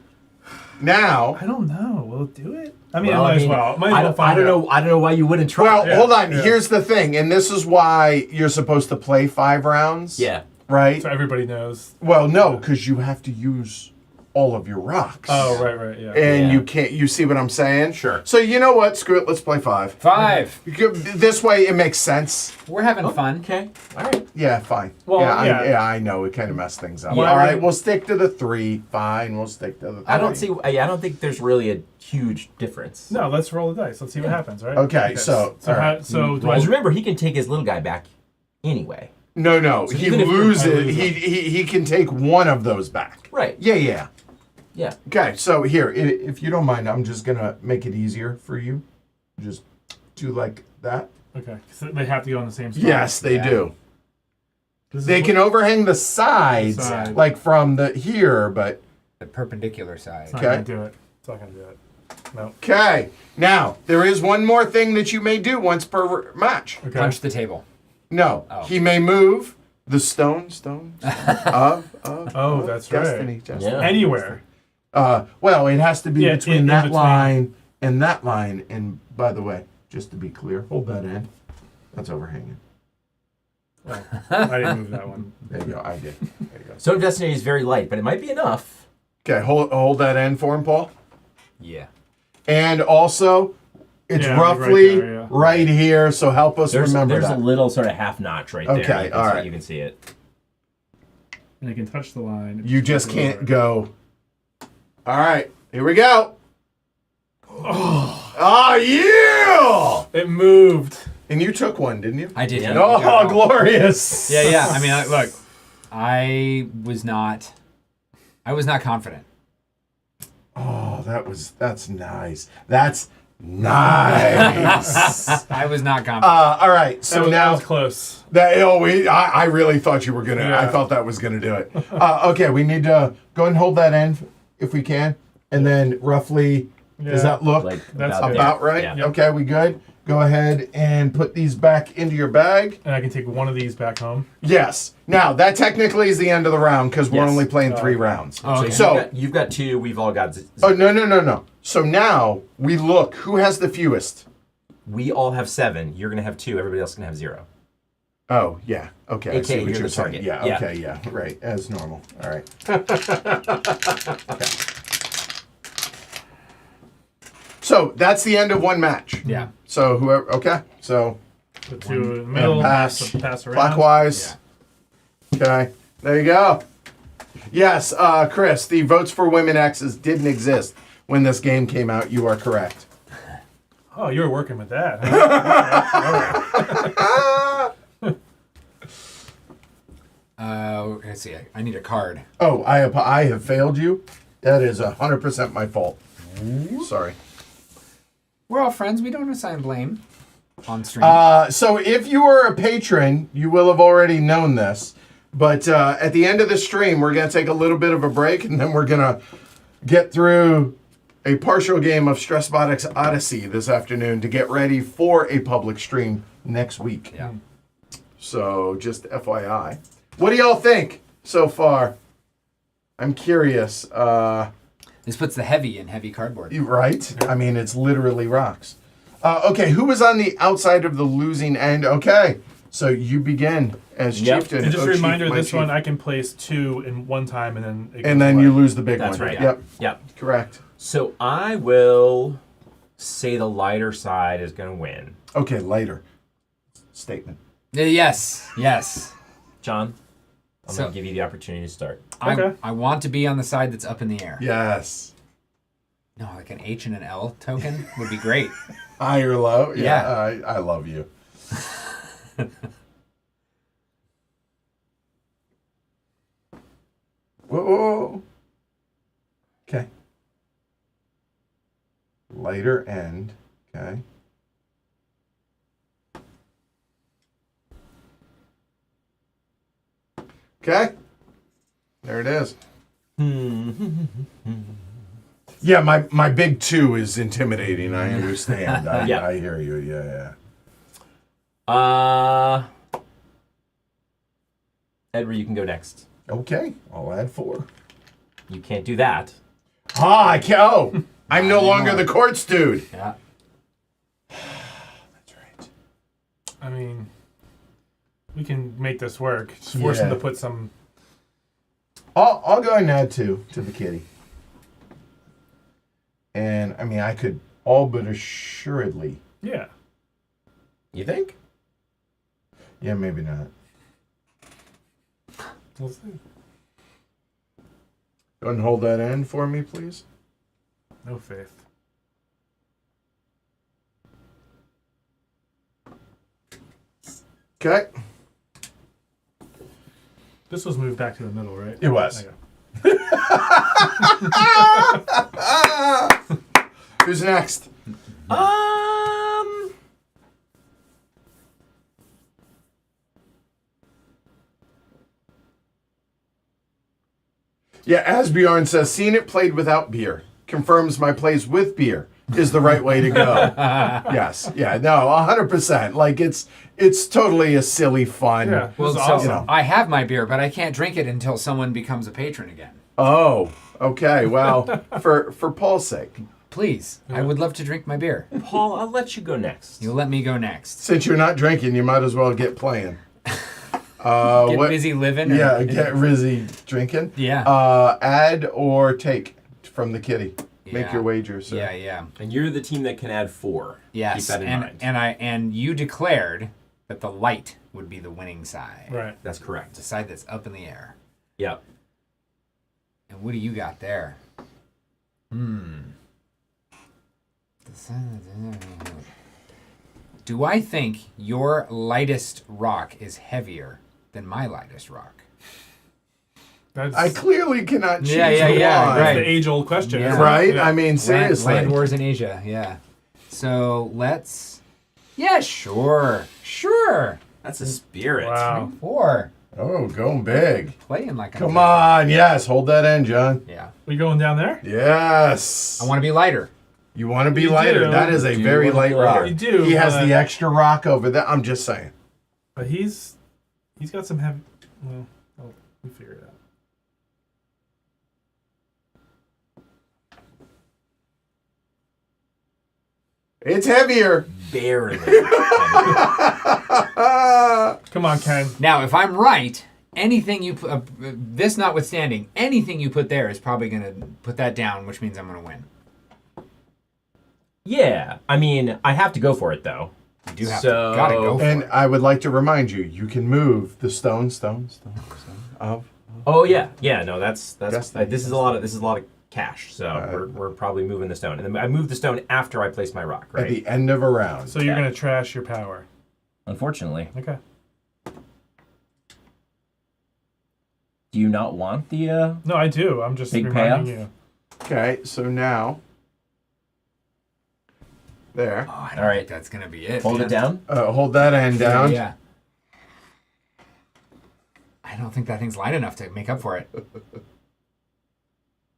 I don't know. Will it do it? I mean, Well, I might I as mean, well. Might as I well don't, find I don't out. know. I don't know why you wouldn't try. Well, Yeah, hold on. yeah. Here's the thing, and this is why you're supposed to play 5 rounds. Yeah. Right? So everybody knows. Well, no, because you have to use all of your rocks. Oh, right, yeah. And Yeah. you can't. You see what I'm saying? Sure. So you know what? Screw it. Let's play 5. 5. This way, it makes sense. We're having fun. Okay. All right. Yeah, fine. Well, yeah. I know. It kind of messed things up. Why All right, wouldn't- we'll stick to the 3. Fine, we'll stick to the 3. I don't think there's really a huge difference. No, let's roll the dice. Let's see what happens, right? Okay, so, So, all right. do Because I, remember, he can take his little guy back anyway. No. So He even if you're- loses. I lose He can take 1 of those back. Right. Yeah. Yeah. Okay, so here, if you don't mind, I'm just gonna make it easier for you. Just do like that. okay, so they have to go on the same spot. Yes, they Yeah. do. This is They what- can overhang the sides, Side. like from the here, but The perpendicular side. It's not Okay. gonna do it. It's not gonna do it. No. okay. Now there is one more thing that you may do once per match. Okay. Punch the table. No, Oh. he may move the stones of Oh, that's right. destiny. Yeah. Anywhere. Well, it has to be Yeah, between in that between. line and that line. And by the way, just to be clear, hold that in. That's overhanging. Oh, I didn't move that one. There you go. I did. There you go. Stone of Destiny is very light, but it might be enough. Okay, hold that end for him, Paul. Yeah. And also, it's Yeah, roughly right there, yeah. right here, so help us remember There's that. a little sort of half notch right there. Okay, You can all see- right. You can see it. And I can touch the line. You just can't go. All right, here we go. Oh, yeah! It moved. And you took one, didn't you? I did. Yeah. Oh, glorious! Yeah. I mean, look, I was not confident. Oh, that's nice. That's nice. I was not confident. All right, so that now was close. I really thought you were gonna. Yeah. I thought that was gonna do it. Okay, we need to go ahead and hold that end if we can, and then roughly. Does Yeah. that look Like That's about, good. about there. right? Yeah. Okay, we good. Go ahead and put these back into your bag. And I can take one of these back home. Yes. Now that technically is the end of the round because we're Yes. only playing 3 Okay. rounds. Oh, okay. So you've got 2. We've all got. oh no. So now we look. Who has the fewest? We all have 7. You're gonna have 2. Everybody else is gonna have 0. Oh yeah. Okay. I AKA see what you're you're the saying. target. Yeah. Yeah. Okay. Yeah. Right. As normal. All right. Okay. So that's the end of one match. yeah. So whoever. Okay. So The 2 in the middle. pass so pass around. clockwise. Okay. There you go. Yes, Chris. The votes for women X's didn't exist when this game came out. You are correct. Oh, you were working with that. Huh? Let's see. I need a card. Oh, I have failed you. That is 100% my fault. Sorry. We're all friends. We don't assign blame on stream. So if you are a patron, you will have already known this. But at the end of the stream, we're going to take a little bit of a break, and then we're going to get through a partial game of Stressbotics Odyssey this afternoon to get ready for a public stream next week. yeah. So just FYI. What do y'all think so far? I'm curious. This puts the heavy in heavy cardboard. You right? I mean, it's literally rocks. Okay, who was on the outside of the losing end? Okay, so you begin as Yep. chieftain. And just a Oh, chief, reminder, my this chief. one I can place 2 in one time, and then it And goes then away. you lose the big That's one. right. Yep. Yep. Correct. So I will say the lighter side is gonna win. Okay, later. Statement. Yes. John, I'm So- gonna give you the opportunity to start. Okay. I want to be on the side that's up in the air. Yes. No, like an H and an L token would be great. High or low? Yeah. I love you. Whoa. Okay. Lighter end. Okay. Okay. There it is. Yeah, my big 2 is intimidating. I understand. Yeah. I hear you. Yeah. Edward, you can go next. Okay, I'll add 4. You can't do that. Ah, I can't. Oh, I'm no longer the courts dude. Yeah. That's right. I mean, we can make this work. Just force him Yeah. to put some. I'll go ahead and add 2 to the kitty. And I mean, I could all but assuredly. Yeah. You think? Yeah, maybe not. We'll see. Go ahead and hold that end for me, please. No faith. Okay. This was moved back to the middle, right? It was. Okay. Who's next? Yeah, as Bjorn says, seeing it played without beer confirms my plays with beer is the right way to go. Yes. Yeah. No. 100%. Like it's totally a silly fun. Yeah. Well, This is so awesome. you know. I have my beer, but I can't drink it until someone becomes a patron again. Oh. Okay. Well, for Paul's sake, Please, I would love to drink my beer. Paul, I'll let you go next. You'll let me go next. since you're not drinking, you might as well get playing. Get what? busy living. Yeah, get busy drinking. Yeah. Add or take from the kitty. Make Yeah. your wager, sir. Yeah. And you're the team that can add 4. Yes. Keep that in mind. And you declared that the light would be the winning side. Right. That's correct. The side that's up in the air. Yep. And what do you got there? Do I think your lightest rock is heavier than my lightest rock? That's, I clearly cannot choose Yeah, one. right. that's the age-old question. Yeah. isn't it? Right? Yeah. I mean, seriously. Land wars in Asia, yeah. So let's... Yeah, sure. That's a spirit. Wow. 4. Oh, going big. Playing like Come on. Yes, hold that end, John. Yeah. We going down there? Yes. I want to be lighter. You want to be You lighter. do. That is a You very wanna be light lighter. rock. You do, He has but- the extra rock over there. I'm just saying. But he's got some heavy. Well, we figure it out. It's heavier. Barely. Come on, Ken. Now, if I'm right, anything you put... this notwithstanding, anything you put there is probably going to put that down, which means I'm going to win. Yeah. I mean, I have to go for it, though. You do have So- to... Gotta go for And it. I would like to remind you, you can move the stone of. Oh, yeah. Yeah, no, that's Yes. this is a lot of cash, so we're probably moving the stone. And then I move the stone after I place my rock, At right? the end of a round. So you're gonna trash your power. Unfortunately. Okay. Do you not want the No, I do. I'm just Big reminding payoff? you. Okay, so now. There. Oh, I don't All right. think that's going to be it. hold man. it down? Hold that end down. Yeah. I don't think that thing's light enough to make up for it.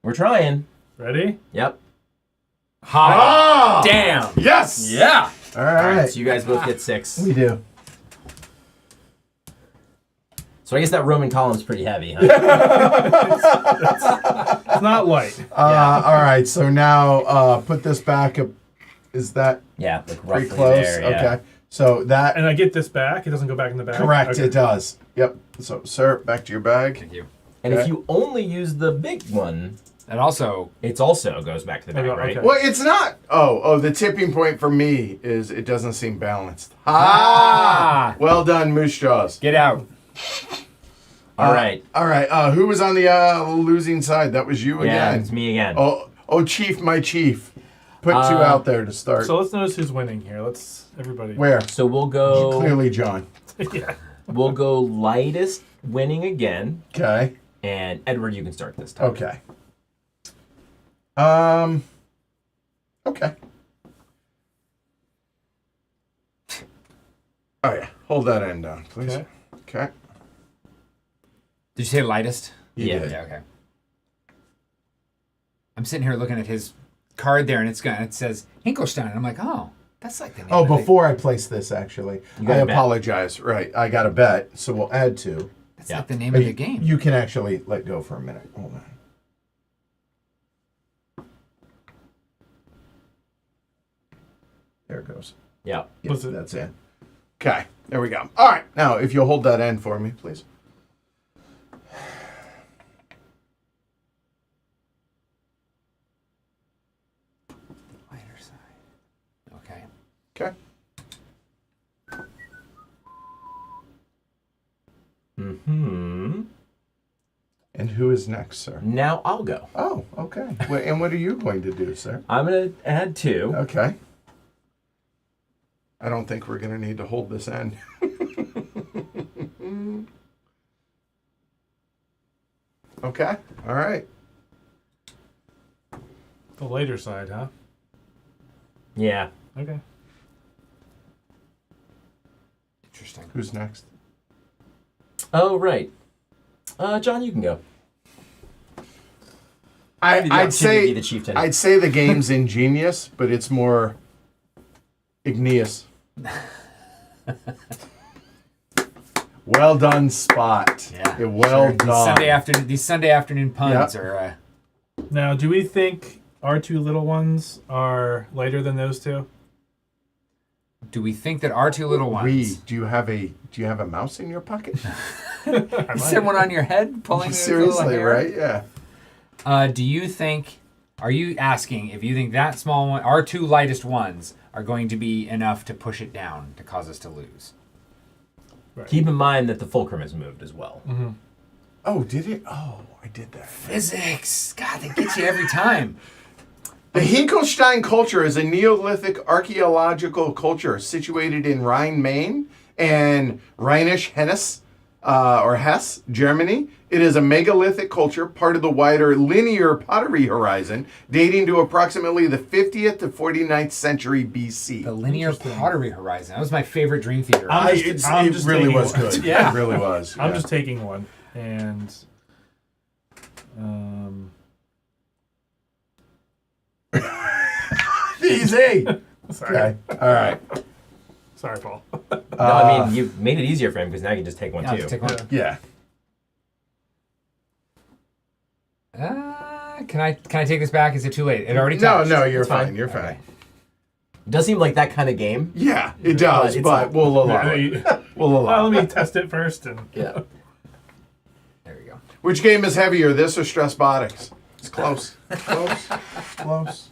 We're trying. Ready? Yep. Hot Ah! damn. Yes! Yeah. All All right, right. so you guys both get 6. We do. So I guess that Roman column's pretty heavy, huh? It's not light. All right, so now put this back up. Is that Yeah, like roughly pretty close? there. Yeah. Okay. So that. And I get this back. It doesn't go back in the bag. Correct, Okay. it does. Yep. So, sir, back to your bag. Thank you. And if Okay. you only use the big one, That also... it also goes back to the bag, Okay. right? Well, it's not. Oh, the tipping point for me is it doesn't seem balanced. Ah! Well done, Moose Jaws. Get out. All right. All right. Who was on the losing side? That was you Yeah, again. it's me again. Oh, Chief, my Chief. Put you out there to start. So let's notice who's winning here. Let's everybody. Where? So we'll go. Clearly, John. Yeah. We'll go lightest winning again, Okay. and Edward, you can start this time. Okay. Okay. Oh yeah. Hold that end down, please. Okay. Okay. Did you say lightest? You Yeah. did. Yeah, okay. I'm sitting here looking at his card there, and it says Hinkel Stein. And I'm like, oh, that's like the name Oh, of the- before I place this, actually, You got I a bet. apologize. Right, I got a bet, so we'll add 2. That's Yeah. like the name of the game. You can actually let go for a minute. Hold on. There it goes. Yeah. Yep, Was it- that's it. Okay, there we go. All right, now if you'll hold that end for me, please. Lighter side. Okay. Okay. Hmm. And who is next, sir? Now I'll go. Oh, okay. And what are you going to do, sir? I'm gonna add 2. Okay. I don't think we're going to need to hold this end. Okay. All right. The later side, huh? Yeah. Okay. Interesting. Who's next? Oh right. John, you can go. Give you the I'd opportunity to be say the chieftain. I'd say the game's ingenious, but it's more igneous. Well done, Spot. Yeah. Well Sure. done. These Sunday afternoon puns Yep. are. Now, do we think our 2 little ones are lighter than those 2? do we think that our two little ones? Do you have a mouse in your pocket? Is there one on your head pulling your little Seriously, hair? right? Yeah. Do you think? Are you asking if you think that small one, our two lightest ones, are going to be enough to push it down to cause us to lose? Right. Keep in mind that the fulcrum has moved as well. Mm-hmm. Oh, did it? Oh, I did that. Physics, God, they get you every time. The Hinkel Stein culture is a Neolithic archaeological culture situated in Rhine, Maine, and Rheinisch Hesse, Hesse, Germany. It is a megalithic culture, part of the wider linear pottery horizon, dating to approximately the 50th to 49th century BC. The linear pottery horizon. That was my favorite Dream Theater. It really was good. Yeah. It really was. I'm yeah. just taking one, and Easy. sorry, Okay. All right. sorry, Paul. No, I mean, you've made it easier for him because now you can just take one I'll too. just take one. Yeah. Can I take this back? Is it too late? It already No, touched. no, you're It's fine. fine. You're fine. Okay. It does seem like that kind of game. Yeah, it does, It's but we'll allow it. We'll allow Well, it. let me test it first, and Yeah. There we go. Which game is heavier, this or Stress Botics? It's close. Close. Close.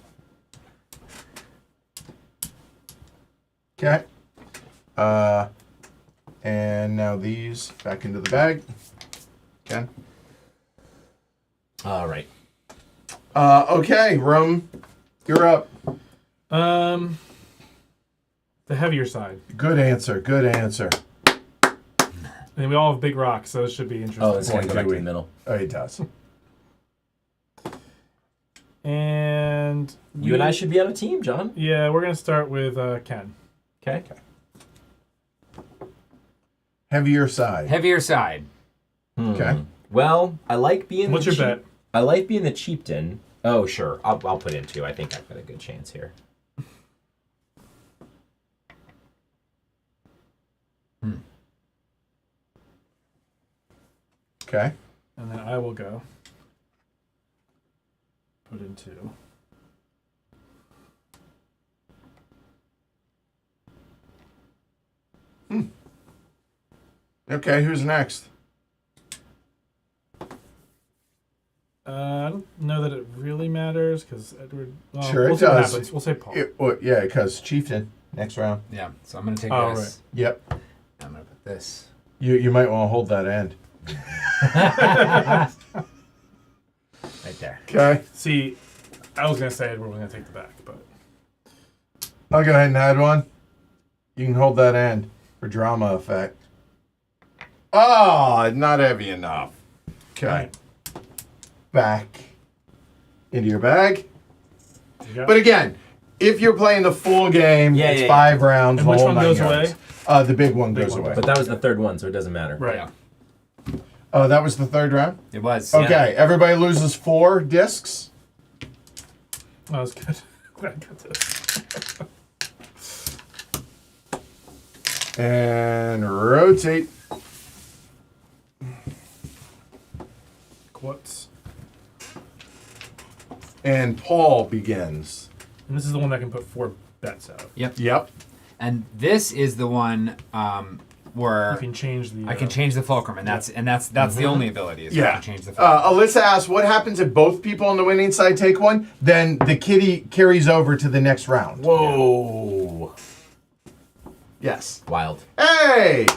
Okay. And now these back into the bag. Okay. All right. Okay, Rum, you're up. the heavier side. Good answer. Good answer. And we all have big rocks, so it should be interesting. Oh, it's going to go Boy, back do to we. the middle. Oh, it does. And You and I should be on a team, John. Yeah, we're gonna start with Ken. Okay. Heavier side. Heavier side. Okay. Well, I like being. What's the your bet? I like being the chieftain. Oh, sure. I'll put in two. I think I've got a good chance here. Okay. And then I will go. Put in two. Okay, who's next? I don't know that it really matters because Edward. Well, Sure, we'll it see what does. happens. We'll say Paul. Yeah, because Chieftain, next round. Yeah. So I'm gonna take Oh, this. Yep. I'm gonna put this. You might want to hold that end. Right there. Okay. See, I was gonna say Edward was gonna take the back, but I'll go ahead and add one. You can hold that end for drama effect. Oh, not heavy enough. Okay. Back into your bag. you got But again, if you're playing the full game, Yeah, it's yeah, 5 rounds. And the which whole one 9 goes yards. The big one goes one. away. But that was the third one, so it doesn't matter. right. Yeah. Oh, that was the third round? It was. Okay, everybody loses 4 discs. That was good. Glad I got this. And rotate. Quotes. And Paul begins. And this is the one that can put 4 bets out. Yep. And this is the one where You can change the. I can change the fulcrum, and that's the only ability is I Yeah. can change the fulcrum. Alyssa asks, what happens if both people on the winning side take one? Then the kitty carries over to the next round. Whoa. Yes. Wild. Hey!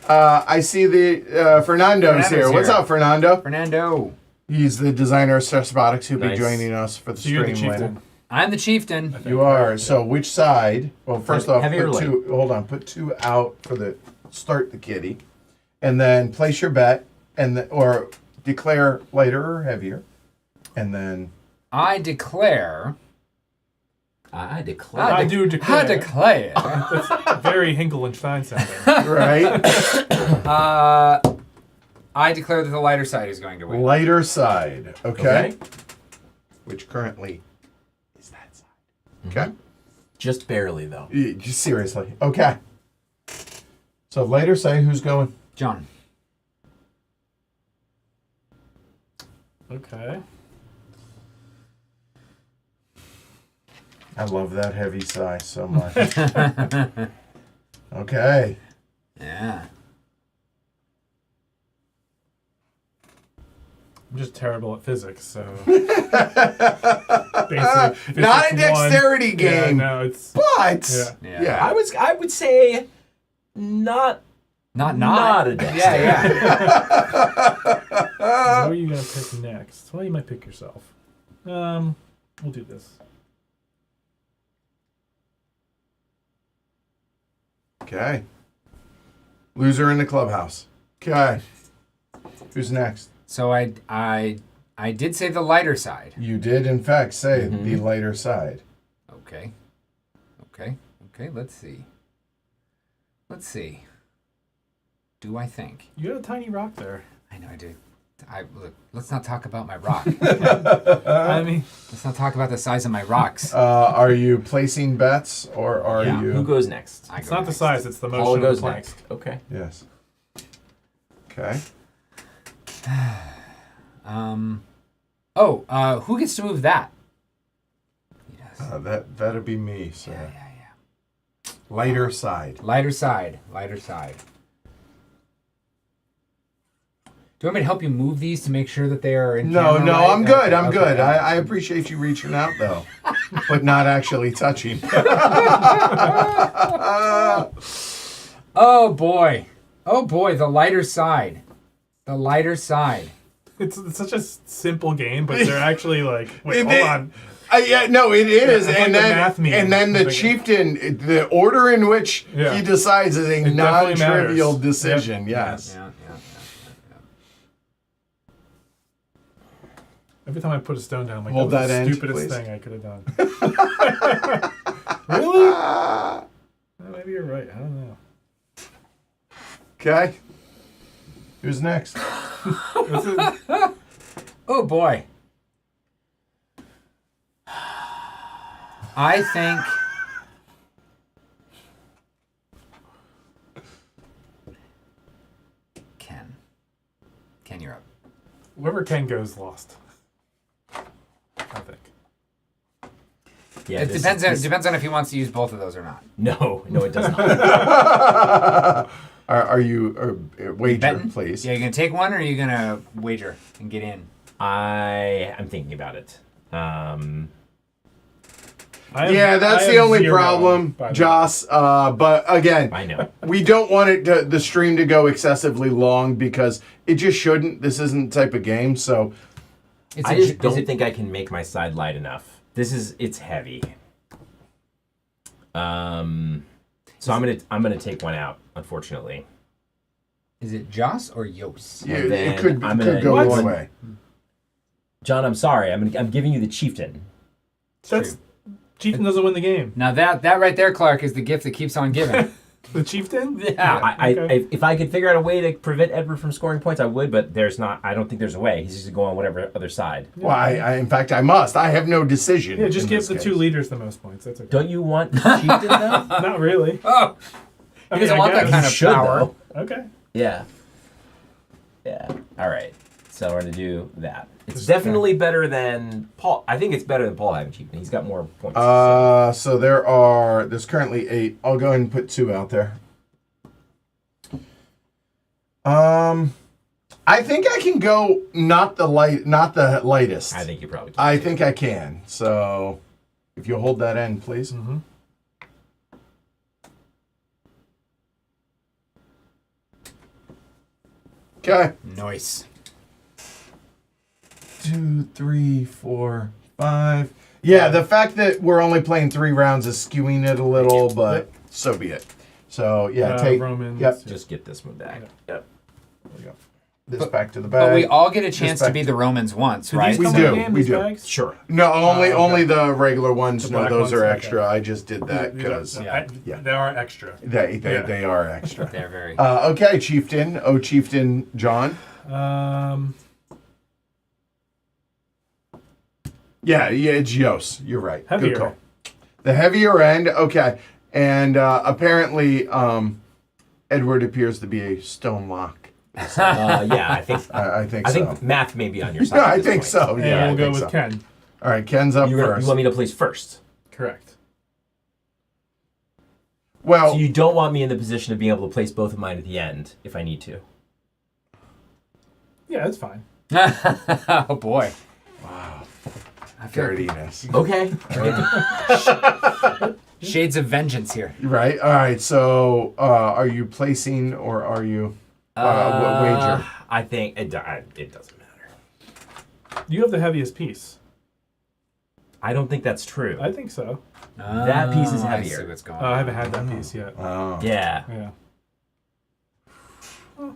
I see the Fernando's here. Fernando's What's here. up, Fernando? Fernando. He's the designer of Stress Botics who'll be Nice. joining us for the So you're the stream later. chieftain. I'm the chieftain. You are. So which side? Well, first off, Heavy or put light? 2. Hold on. Put 2 out for the start the kitty, and then place your bet, or declare lighter or heavier, and then I declare. I declare. I do declare. I declare. That's very Hinkel and Stein sounding. right I declare that the lighter side is going to win. lighter side. Okay. Which currently is that side. Okay. Just barely, though. Just seriously. Okay. So lighter side. Who's going? John. Okay. I love that heavy sigh so much. Okay. Yeah. I'm just terrible at physics, so. Basic Not a physics dexterity one. game. Yeah, no, it's. But Yeah. yeah. I would say not Not. a dexterity. Yeah. What are you gonna pick next? Well, you might pick yourself. We'll do this. Okay. Loser in the clubhouse. Okay. Who's next? So I did say the lighter side. You did, in fact, say the lighter side. Okay. Let's see. Do I think? You got a tiny rock there. I know I do. Look, let's not talk about my rock. I mean, Let's not talk about the size of my rocks. Are you placing bets or are Yeah. you? Who goes next? I it's go not the next. size; it's the Paul motion of goes the plank. next. Okay. Yes. Okay. Who gets to move that? Yes. That'd be me, sir. Yeah. Lighter side. Lighter side. Do you want me to help you move these to make sure that they are in No, camera right? I'm good. I'm Okay. good. I appreciate you reaching out though, but not actually touching. Oh boy, the lighter side. It's such a simple game, but they're actually like. Wait, hold on. Yeah, no, it is, Yeah, it's and like the then math meme. and then the Like- chieftain, the order in which Yeah. he decides is a It definitely non-trivial matters. decision. Yep. Yes. Yeah. Every time I put a stone down, I'm like, Hold that was that the end, stupidest please. thing I could have done. Really? Well, maybe you're right. I don't know. Okay. Who's next? This is, Oh boy. I think Ken, you're up. wherever Ken goes, lost. I think. Yeah. It depends on if he wants to use both of those or not. No, it does not. Are you wager, Betting? please? Yeah, you gonna take one or are you gonna wager and get in? I'm thinking about it. Yeah, that's the only problem, Joss. But again, I know. we don't want the stream to go excessively long because it just shouldn't. This isn't the type of game, so I just don't think I can make my side light enough. It's heavy. So I'm gonna take one out, unfortunately. Is it Joss or Yos? yeah, And then it could I'm gonna go use either one- way. John, I'm sorry. I'm giving you the chieftain. That's Chieftain doesn't win the game. Now that right there, Clark, is the gift that keeps on giving. The Chieftain? Yeah. If I could figure out a way to prevent Edward from scoring points, I would. But there's not. I don't think there's a way. He's just gonna go on whatever other side. Well, in fact, I must. I have no decision. Yeah, just in give this the case. two leaders the most points. That's okay. Don't you want the chieftain though? Not really. Oh, I he doesn't I want that guess. kind of Should power. though. Okay. Yeah. All right. So we're gonna do that. It's Just- definitely better than Paul. I think it's better than Paul having chieftain. He's got more points. So there's currently 8. I'll go ahead and put 2 out there. I think I can go not the lightest. I think you probably. I think I can. So if you'll hold that end, please. Mm-hmm. Okay. Nice. 2, 3, 4, 5. Yeah, the fact that we're only playing 3 rounds is skewing it a little, but so be it. So yeah, take Romans. Yep. Just get this one back. Yeah. Yep. There we go. This back to the bag. But we all get a chance to back be the Romans once, Do right? these We come do, in the game, we these do. bags? Sure. No, okay. only the regular ones. The No, black those ones? are Okay. extra. I just did that because They are extra. they are extra. They're very. Okay, Chieftain. Oh, Chieftain John. Yeah, it's Yos. You're right. Heavier. Good call. The heavier end. Okay, and apparently Edward appears to be a stone lock. Yeah, I think. I think I so. think math may be on your side. No, at I this think point. so. And Yeah, we'll I go think with so. Ken. All right, Ken's up You first. want me to place first? Correct. Well, So you don't want me in the position of being able to place both of mine at the end if I need to. Yeah, it's fine. Oh boy. wow, I feel like dirtiness. Okay. shades of vengeance here. Right. All right. So, are you placing or are you what wager? I think it doesn't matter. You have the heaviest piece. I don't think that's true. I think so. That piece is Oh, I heavier. see what's going I on. haven't had that piece yet. Oh, Yeah. Yeah.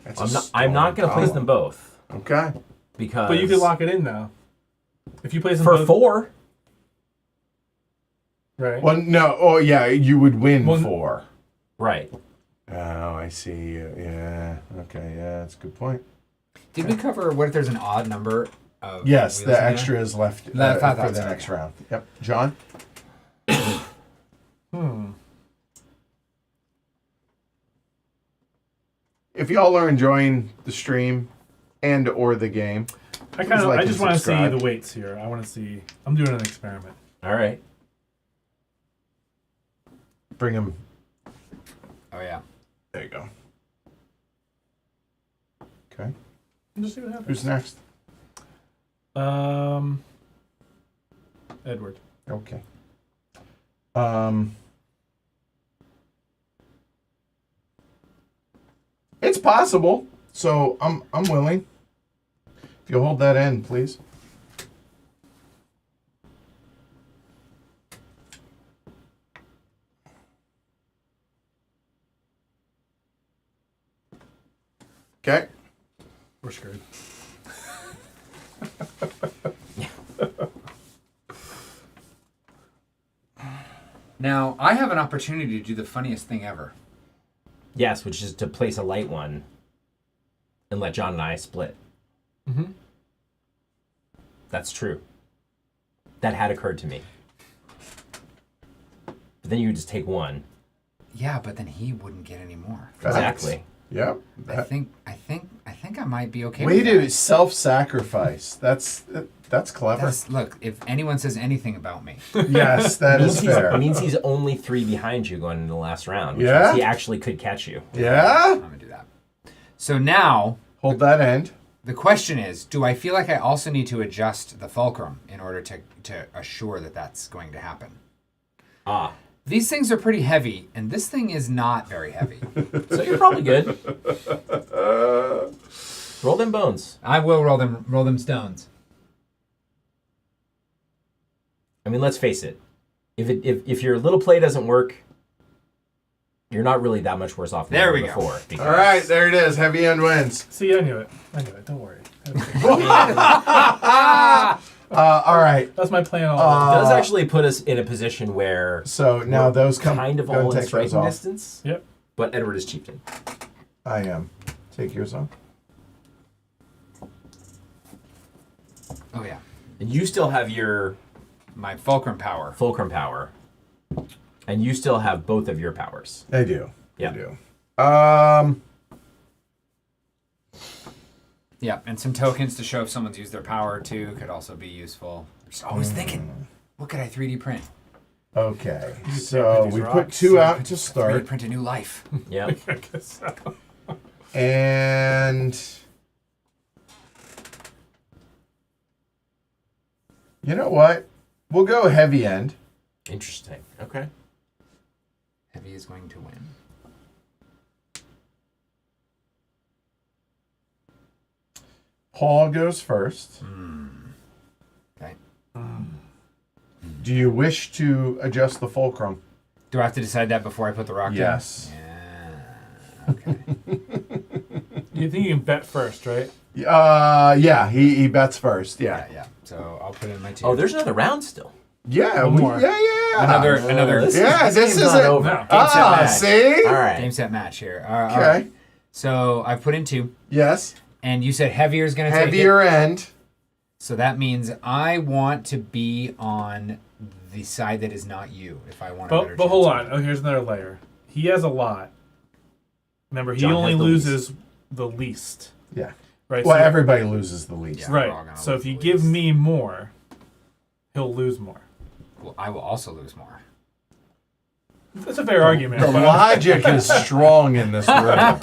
that's I'm not going to place them both Okay. because. But you could lock it in now. If you place them for both, 4. right? Well, no. Oh, yeah. You would win Well, 4. Right. Oh, I see. Yeah. Okay. Yeah, that's a good point. Did we cover what if there's an odd number of Yes, wheels the in there? extra is left I thought for so, the next yeah. round. Yep. John. If y'all are enjoying the stream and or the game, I like just and want to see subscribe. the weights here. I want to see. I'm doing an experiment. All right. bring them. Oh yeah. There you go. Okay. Just see what happens. Who's next? Edward. Okay. It's possible. So I'm willing. If you'll hold that end, please. Okay. We're screwed. Now I have an opportunity to do the funniest thing ever. Yes, which is to place a light one and let John and I split. Mm-hmm. That's true. That had occurred to me. But then you would just take one. Yeah, but then he wouldn't get any more. Exactly. Yep. I think I might be okay. Way with to that. self-sacrifice. That's clever. Look, if anyone says anything about me, Yes, that is fair. It means he's only 3 behind you going into the last round. Which Yeah? means he actually could catch you. Yeah. I'm gonna do that. So now Hold that end. the question is, do I feel like I also need to adjust the fulcrum in order to assure that that's going to happen? Ah. These things are pretty heavy, and this thing is not very heavy. So you're probably good. Roll them bones. I will roll them stones. I mean, let's face it. If your little play doesn't work, you're not really that much worse off than There you we were go. before. Because All right, there it is. Heavy end wins. See, I knew it. Don't worry. All right. That's my plan all It along. does actually put us in a position where So now those come kind of go and all in take those striking off. distance. Yep. But Edward is chieftain. I am. Take yours off. Oh yeah, And you still have your my fulcrum power. fulcrum power. And you still have both of your powers. I do. Yeah. I do. Yeah, and some tokens to show if someone's used their power too could also be useful. Just always thinking, what could I 3D print? Okay. You So take we these put rocks, 2 out to 3D start, print a new life. Yeah. I guess so. and you know what? We'll go heavy end. Interesting. Okay. Heavy is going to win. Paul goes first. Okay. Do you wish to adjust the fulcrum? Do I have to decide that before I put the rock Yes. down? Yeah. Okay. You think you can bet first, right? Yeah. He bets first. yeah, Yeah. yeah. So I'll put in my 2. Oh, there's another round still. Yeah. One more. Yeah. another This Yeah. is, This game's is not it. over. No. Game set match. See. All right. game set match here. All Okay. right. So I put in 2, Yes. and you said heavier is going to take it. Heavier end. So that means I want to be on the side that is not you. If I want a better But hold chance. on. Oh, here's another layer. He has a lot. Remember, he John only has the loses the least. Yeah. Right. Well, so, everybody loses the least. Yeah. we're all right. gonna So lose if you the give least. me more, he'll lose more. Well, I will also lose more. That's a fair argument. The but- logic is strong in this room.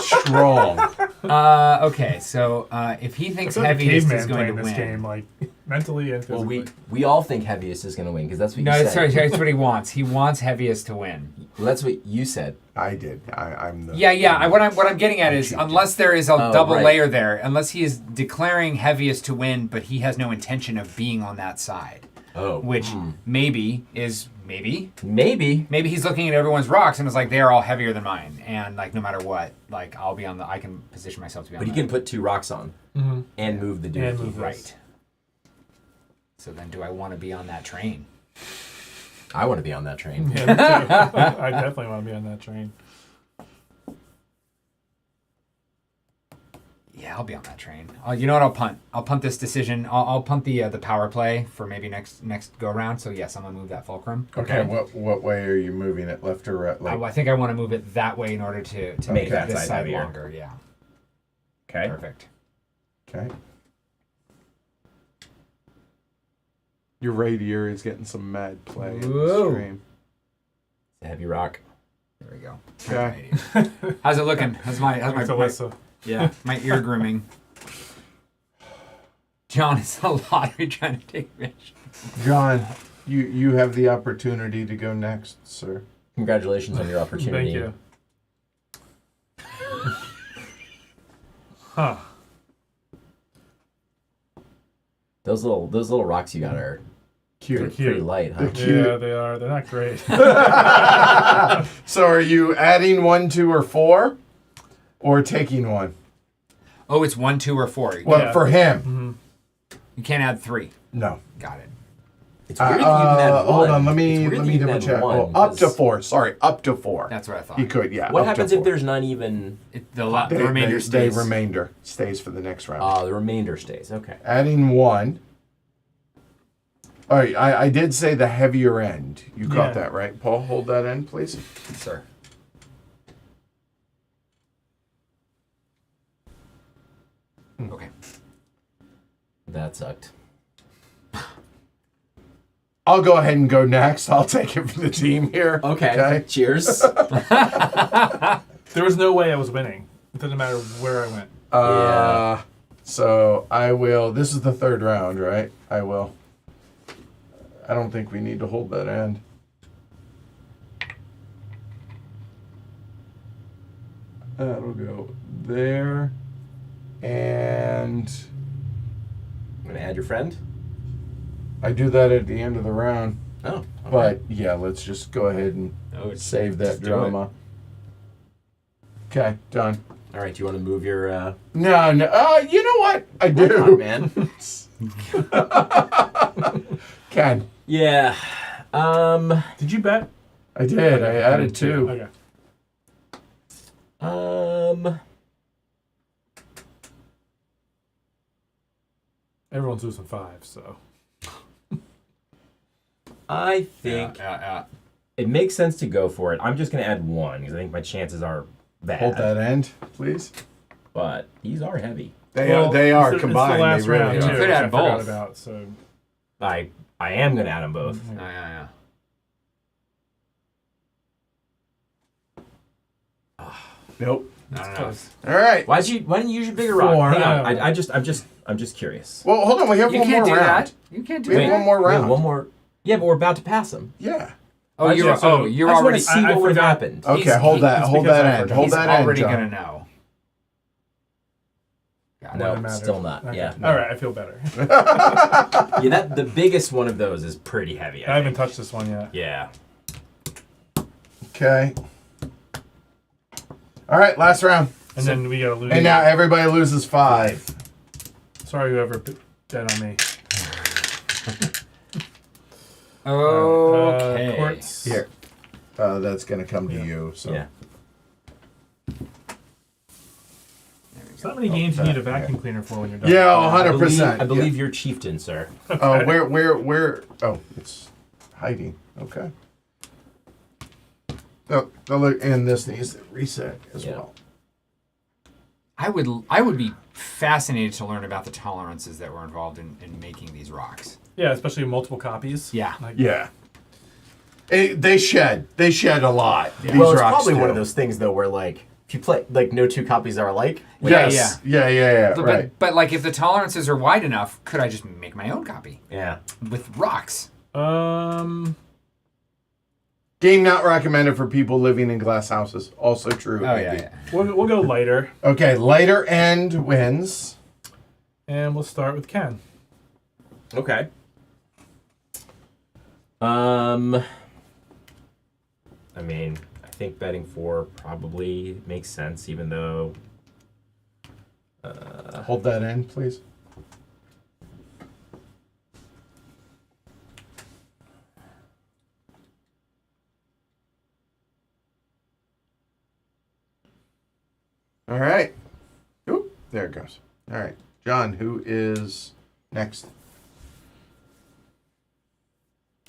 Strong. Okay, so if he I thinks feel like a heaviest caveman is going to playing win. this game, like mentally and Well, physically. we all think heaviest is going to win because that's what No, you that's, said. that's what he wants. He wants heaviest to win. Well, that's what you said. I did. I'm the. Yeah. What I'm getting at is unless there is a double right. layer there, unless he is declaring heaviest to win, but he has no intention of being on that side, Oh. which maybe Maybe. he's looking at everyone's rocks and is like they are all heavier than mine, and like no matter what, like I can position myself to be on. But he that. can put 2 rocks on and move the dude. And move Right. So then, do I want to be on that train? I want to be on that train. Yeah, me too. I definitely want to be on that train. Yeah, I'll be on that train. You know what? I'll punt. I'll punt this decision. I'll punt the power play for maybe next go round. So yes, I'm gonna move that fulcrum. Okay. What way are you moving it? Left or right? Like, I think I want to move it that way in order to Make make that this side side heavier. longer. Yeah. Okay. Perfect. okay. Your radiator is getting some mad play in the Whoa. stream. Heavy rock. There we go. Okay. How's it looking? How's my Thanks, Alyssa. yeah my ear grooming? John, it's a lottery trying to take advantage. John, you have the opportunity to go next, sir. Congratulations on your opportunity. Thank you. Huh. Those little rocks you got are Cute. pretty light, huh? They're cute. Yeah, they are. They're not great. So are you adding 1, 2, or 4, or taking one? Oh, it's 1, 2, or 4. Well, Yeah. for him, You can't add 3. no. Got it. It's weird that you can add one. Hold on, let It's me weird that you can double add check. one, Oh, up to 'cause 4. Sorry, up to 4. That's what I thought. He could, yeah. What up to happens if 4. there's not even... The remainder The stays. remainder stays for the next round. the remainder stays. Okay. Adding 1. All right, I did say the heavier end. You caught Yeah. that, right? Paul, hold that end, please. Sir. Okay. That sucked. I'll go ahead and go next. I'll take it for the team here. Okay. Cheers. There was no way I was winning. It doesn't matter where I went. Yeah. So I will. This is the 3rd round, right? I will. I don't think we need to hold that end. That'll go there. And I'm going to add your friend. I do that at the end of the round. Oh. Okay. But yeah, let's just go ahead and save that just do it. drama. Okay, done. All right. Do you want to move your... No. You know what? I Why not, do. man? Ken, Yeah. Did you bet? I did. I added 2. Okay. Everyone's losing 5, so. I think it makes sense to go for it. I'm just going to add 1 because I think my chances are bad. Hold that end, please. But these are heavy. They are it's combined. It's the last they really round, are. too, You could which add I forgot both. about, so. I am going to add them both. Yeah. Nope. I don't know. Close. All right. Why didn't you use your bigger rock? 4. Hang on. No. I'm just curious. Well, hold on. We have You one can't more do round. that. You can't do We have that. one more Wait, round. one more. Yeah, but we're about to pass them. Yeah. Oh, I you're just- so- you're I just want already to see I what would have forgot. happened. Okay, He's- hold he- that. it's Hold because that I end. forgot. Hold he's that end, already John. gonna know. Got it. No, Wouldn't matter. still not. Okay. Yeah. All right, I feel better. Yeah, the biggest one of those is pretty heavy. I haven't touched this one yet. Yeah. Okay. All right, last round. And then we gotta lose. And now everybody loses 5. Sorry, whoever bet on me. Okay. Quartz. Here. That's gonna come to you. So. Yeah. There's not many games you need a vacuum cleaner for when you're done. Yeah, I 100%. believe you're chieftain, sir. Where? Oh, it's hiding. Okay. Oh, look, and this needs to reset as Yeah. well. I would be fascinated to learn about the tolerances that were involved in making these rocks. Yeah, especially multiple copies. Yeah. Like, Yeah. They shed a lot. These Well, it's rocks probably do. one of those things though, where like if you play like no two copies are alike. Yes. Yeah. But, Right. but like if the tolerances are wide enough, could I just make my own copy Yeah. with rocks? Game not recommended for people living in glass houses. Also true. Oh maybe. yeah. We'll go lighter, Okay, lighter end wins. and we'll start with Ken. Okay. I mean, I think betting 4 probably makes sense, even though. Hold that end, please. All right. Oop, there it goes. All right. John, who is next?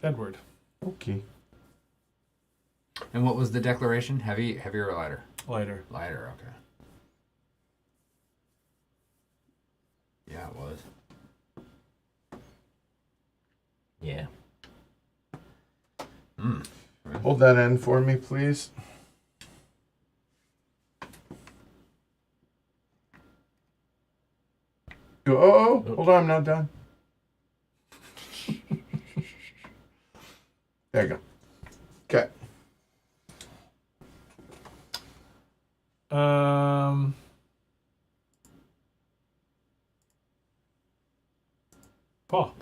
Edward. Okay. And what was the declaration? Heavier or lighter? Lighter. Lighter. Okay. Yeah, it was. Yeah. Hold that end for me, please. Oh, hold on, I'm not done. There you go. Okay. Paul.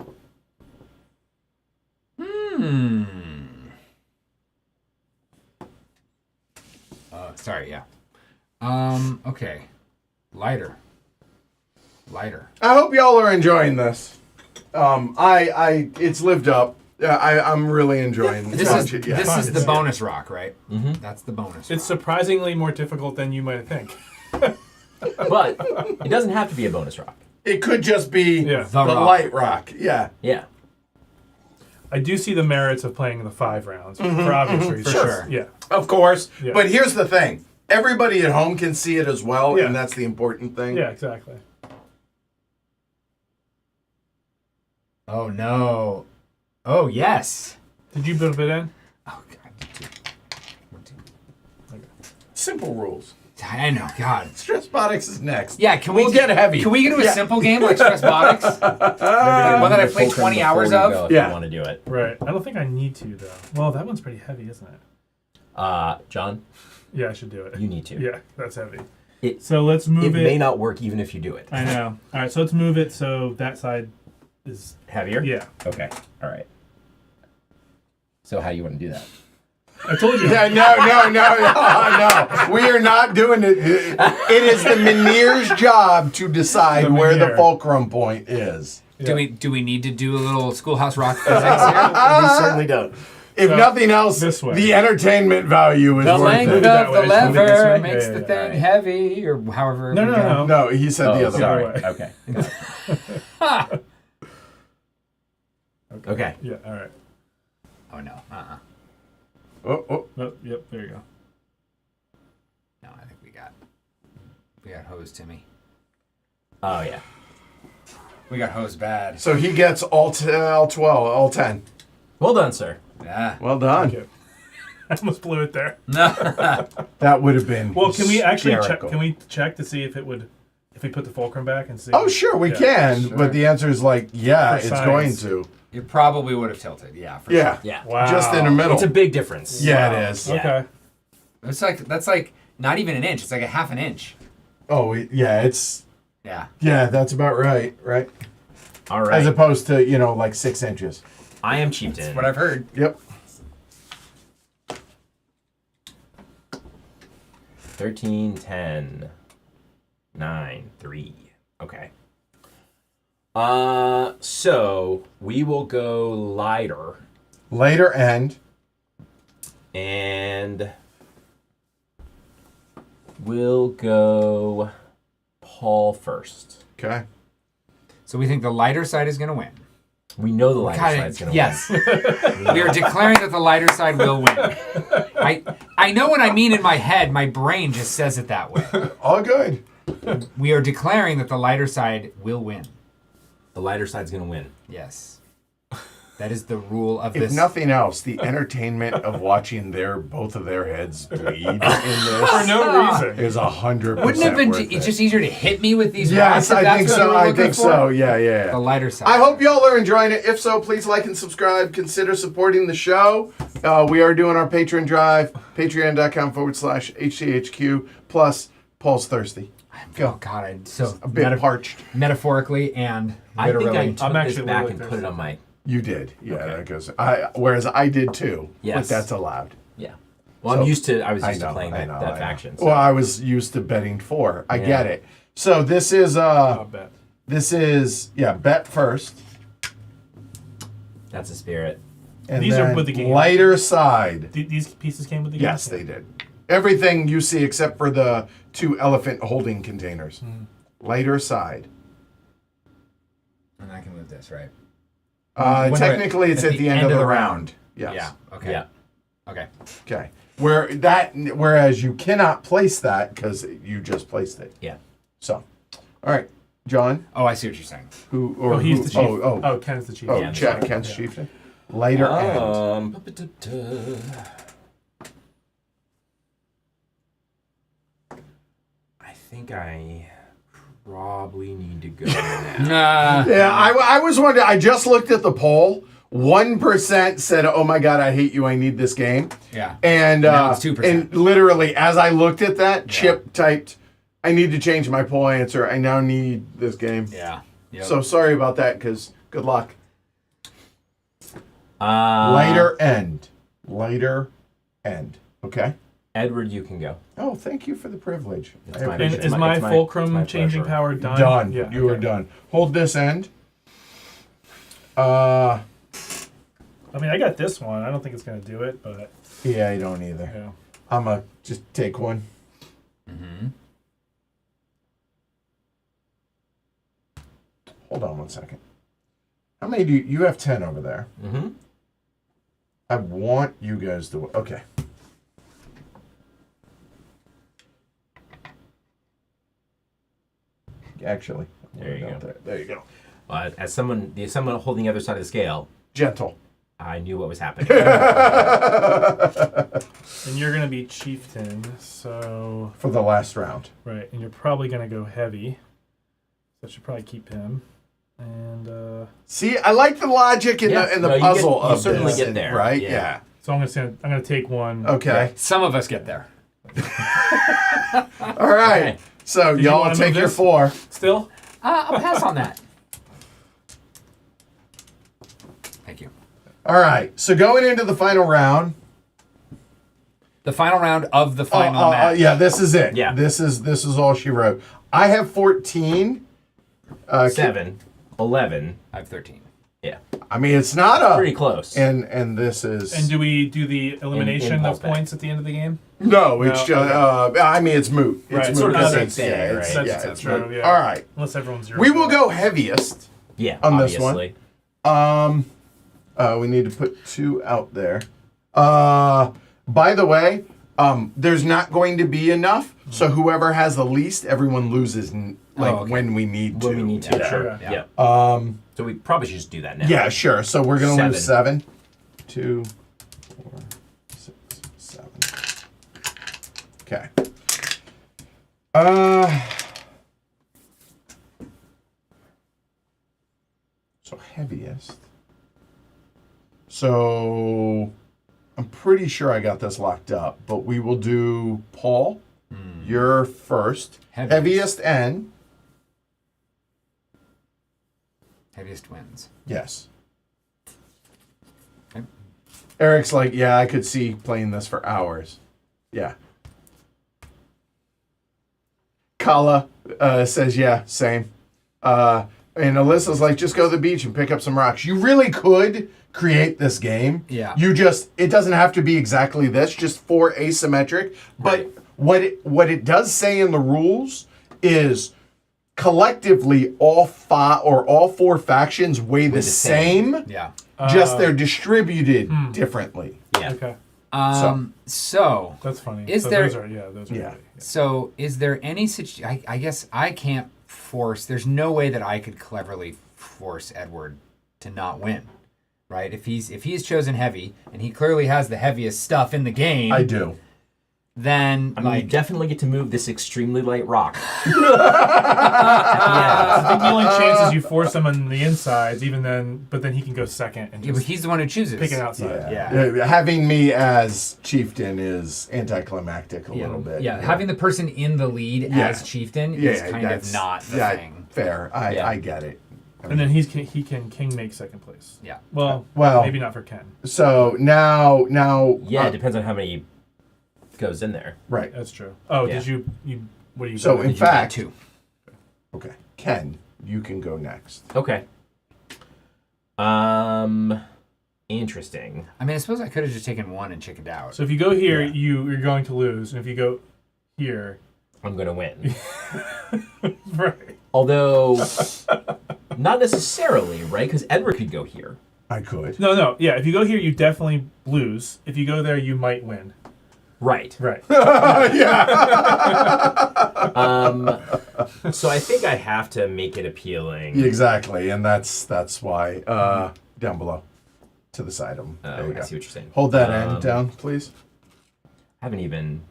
Sorry, yeah. Okay. Lighter. I hope y'all are enjoying this. It's lived up. I'm really enjoying This watching it. Yeah. This is the Yeah. bonus rock, right? Mm-hmm. That's the bonus. It's surprisingly more difficult than you might think. But it doesn't have to be a bonus rock. It could just be Yeah. the rock. light rock. Yeah. Yeah. I do see the merits of playing the 5 rounds for obvious reasons. sure. Yeah. Of course. Yeah. But here's the thing. Everybody at home can see it as well, Yeah. and that's the important thing. Yeah, exactly. Oh no. Oh yes. Did you build it in? Oh god. Simple rules. I know. God. Stressbotics is next. Yeah. Can We'll get heavy. Can we get to a Yeah. simple game like Stressbotics? One that I played 20 hours of? If Yeah. you want to do it. Right. I don't think I need to, though. Well, that one's pretty heavy, isn't it? John, Yeah, I should do it. you need to. Yeah, that's heavy. It- So let's It move may not work even if you do it. I know. All right, so let's move it so that side is... Heavier? Yeah. Okay. All right. So how do you want to do that? I told you. Yeah, no. We are not doing it. It is the Meniere's job to decide The where the Meniere. fulcrum point is. Do we need to do a little Schoolhouse Rock physics here? We certainly don't. If So, nothing else, this way. the entertainment value is The worth length it. Move it that of way, the so we can lever swing. makes Yeah, the yeah, thing right. heavy, or however. No, we no, go. no. No, he said the Oh, other sorry. way. Okay. Okay. Yeah, all right. Oh no. Oh. Oh, yep, there you go. No, I think we got hosed, Timmy. Oh yeah. We got hosed bad. So he gets all 12, all 10. Well done, sir. Yeah. Well done. Thank you. I almost blew it there. That would have been. Well, can we actually check? hysterical. Can we check to see if it would, if we put the fulcrum back and see? Oh, sure, we Yeah. can. Sure. But the answer is like, yeah, For it's science. going to. You probably would have tilted. Yeah. For Yeah. Sure. Yeah. Wow. Just in the middle. It's a big difference. Yeah, Wow. it is. Yeah. Okay. That's like not even an inch. It's like a half an inch. Oh, yeah, it's. Yeah. Yeah, that's about right, right? All right. As opposed to, like 6 inches. I am chieftain. What I've heard. Yep. 13, 10, 9, 3. Okay. So we will go lighter Later end. and we'll go Paul first. Okay. So we think the lighter side is going to win. We know the lighter God, side's going to yes. We are declaring that the lighter side will win. I know what I mean in my head. My brain just says it that way. All good. We are declaring that the lighter side will win. win. The lighter side's going to win. Yes. That is the rule of If this. nothing else, the entertainment of watching both of their heads bleed in For this no reason. is 100%. Wouldn't it have been? worth It's it. just easier to hit me with these Yes, rocks. if I that's think what you so. were I looking think for? so. Yeah. The lighter side. I hope y'all are enjoying it. If so, please like and subscribe. Consider supporting the show. We are doing our Patreon drive, patreon.com/HCHQ. Plus, Paul's thirsty. Oh God, I'm so A bit parched. metaphorically and I think literally. I took I'm this actually back really and put thirsty. it on my. You did. Yeah, Okay. that goes. Whereas I did too. But Yes. that's allowed. Yeah. Well, So, I was used to playing I that know. faction. So. Well, I was used to betting 4. I Yeah. get it. So this is I'll bet. bet first. That's a spirit. And These are then with the game. lighter side. These pieces came with the game? Yes, they did. Everything you see except for the 2 elephant holding containers. Lighter side. And I can move this, right? When Technically, it's at the end of the round. Yes. Yeah. Okay. Yeah. Okay. Okay. Whereas you cannot place that because you just placed it. Yeah. So, all right, John. Oh, I see what you're saying. Who? Or Oh, he's who, the chief. Oh, Ken's the chief. oh, Yeah, Chad, sorry. Ken's Yeah. chieftain. Lighter end. I think I probably need to go now. Yeah, I was wondering. I just looked at the poll. 1% said, "Oh my God, I hate you. I need this game." Yeah. And Now it's 2%. and literally, as I looked at that, Chip typed, "I need to change my poll answer. I now need this game." Yeah. Yep. So sorry about that. Because good luck. Lighter. Lighter end. Okay. Edward, you can go. Oh, thank you for the privilege. It's I my- appreciate And it. is my it's my fulcrum changing pleasure. power done? Done. Yeah, You are okay. done. Hold this end. I mean, I got this one. I don't think it's going to do it, but Yeah, I don't either. yeah. I'm gonna just take one. Mm-hmm. Hold on one second. How many do you have? 10 over there. Mm-hmm. I want you guys to. Okay. Actually, There you go. There you go. As someone holding the other side of the scale, Gentle. I knew what was happening. And you're going to be chieftain, so For the last round. right, and you're probably going to go heavy. So I should probably keep him. And See, I like the logic and Yeah. the No, you puzzle get- you of certainly this, get and- there. right? Yeah. Yeah. so I'm going to take one. Okay. Some of us get there. All right. Okay. So Did you y'all wanna take move your this? 4. Still? I'll pass on that. Thank you. All right. So going into the final round. The final round of the final match. Yeah, this is it. Yeah. This is all she wrote. I have 14. 7, 11. I have 13. Yeah. I mean, it's not a Pretty close. and this is And do we do the elimination impulse of back. points at the end of the game? no. It's No, just. I mean, it's moot. It's Right, moot. sort of because the it's- same thing, yeah, right? it's, That's- yeah, that's it's true, moot. yeah. All right. Unless everyone's zero. We will go heaviest. Yeah, on this one. obviously. We need to put 2 out there. By the way, there's not going to be enough. So whoever has the least, everyone loses. okay. When we need to. When we need to. Yeah. Sure. Yeah. Yeah. So we probably should just do that now. Yeah, sure. So we're gonna lose 7. 2, 4, 6, 7. Okay. So heaviest. So I'm pretty sure I got this locked up, but we will do Paul. You're first. Heaviest N. Heaviest wins. Yes. Okay. Eric's like, yeah, I could see playing this for hours. Yeah. Kala says, yeah, same. And Alyssa's like, just go to the beach and pick up some rocks. You really could create this game. Yeah. It doesn't have to be exactly this, just 4 asymmetric. But what it does say in the rules is collectively all 4 factions weigh the same. Yeah. Just they're distributed differently. Yeah. Okay. So That's funny. Is so there- Those are, those are Yeah. right. So, is there any I guess I can't force. There's no way that I could cleverly force Edward to not win. right? If he's chosen heavy, and he clearly has the heaviest stuff in the game, I do. then I mean, you definitely get to move this extremely light rock. I think the only chance is you force him on the insides, even then. But then he can go second and yeah, but just he's the one who chooses. pick it outside. Yeah. Having me as chieftain is anticlimactic a little bit. Yeah, having the person in the lead as chieftain is kind of not the thing. Fair. I get it. And then he can king make second place. Yeah. Well, Well- maybe not for Ken. So now, Yeah, it depends on how many goes in there. right. That's true. Oh, Yeah. did you? What do you? So do? in fact, two. okay, Ken, you can go next. Okay. Interesting. I mean, I suppose I could have just taken one and chickened out. So if you go here, you're going to lose, and if you go here, I'm gonna win. right? Although, not necessarily, right? Because Edward could go here. I could. No. Yeah, if you go here, you definitely lose. If you go there, you might win. Right. Right. So I think I have to make it appealing. Exactly, and that's why. Down below, to the side of him. There you I go. see what you're saying. Hold that end down, please. Haven't even.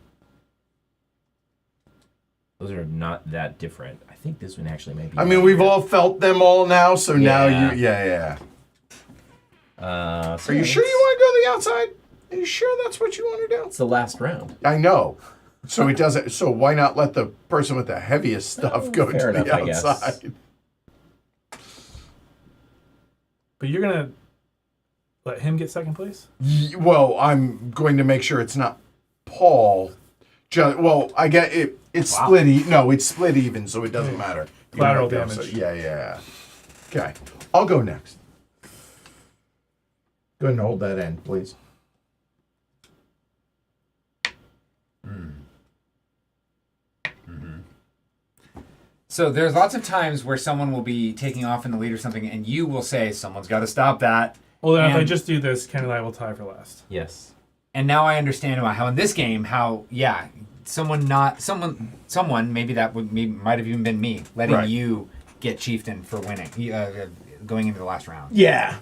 Those are not that different. I think this one actually might be. I mean, we've all felt them all now, so now Yeah. yeah. So Are you sure you want to go to the outside? Are you sure that's what you want to do? It's the last round. I know. So it doesn't. So why not let the person with the heaviest stuff go fair to the enough, I guess. outside? But you're gonna let him get second place. Well, I'm going to make sure it's not Paul. Well, I get it. It's split. No, it's split even, so it doesn't matter. You Collateral don't have to go, damage. so- yeah. Okay, I'll go next. Go ahead and hold that end, please. So there's lots of times where someone will be taking off in the lead or something, and you will say, "Someone's got to stop that." Well, then if I And- just do this, Ken and I will tie for last. Yes. And now I understand how in this game, someone maybe might have even been me letting Right. you get chieftain for winning, going into the last round. Yeah.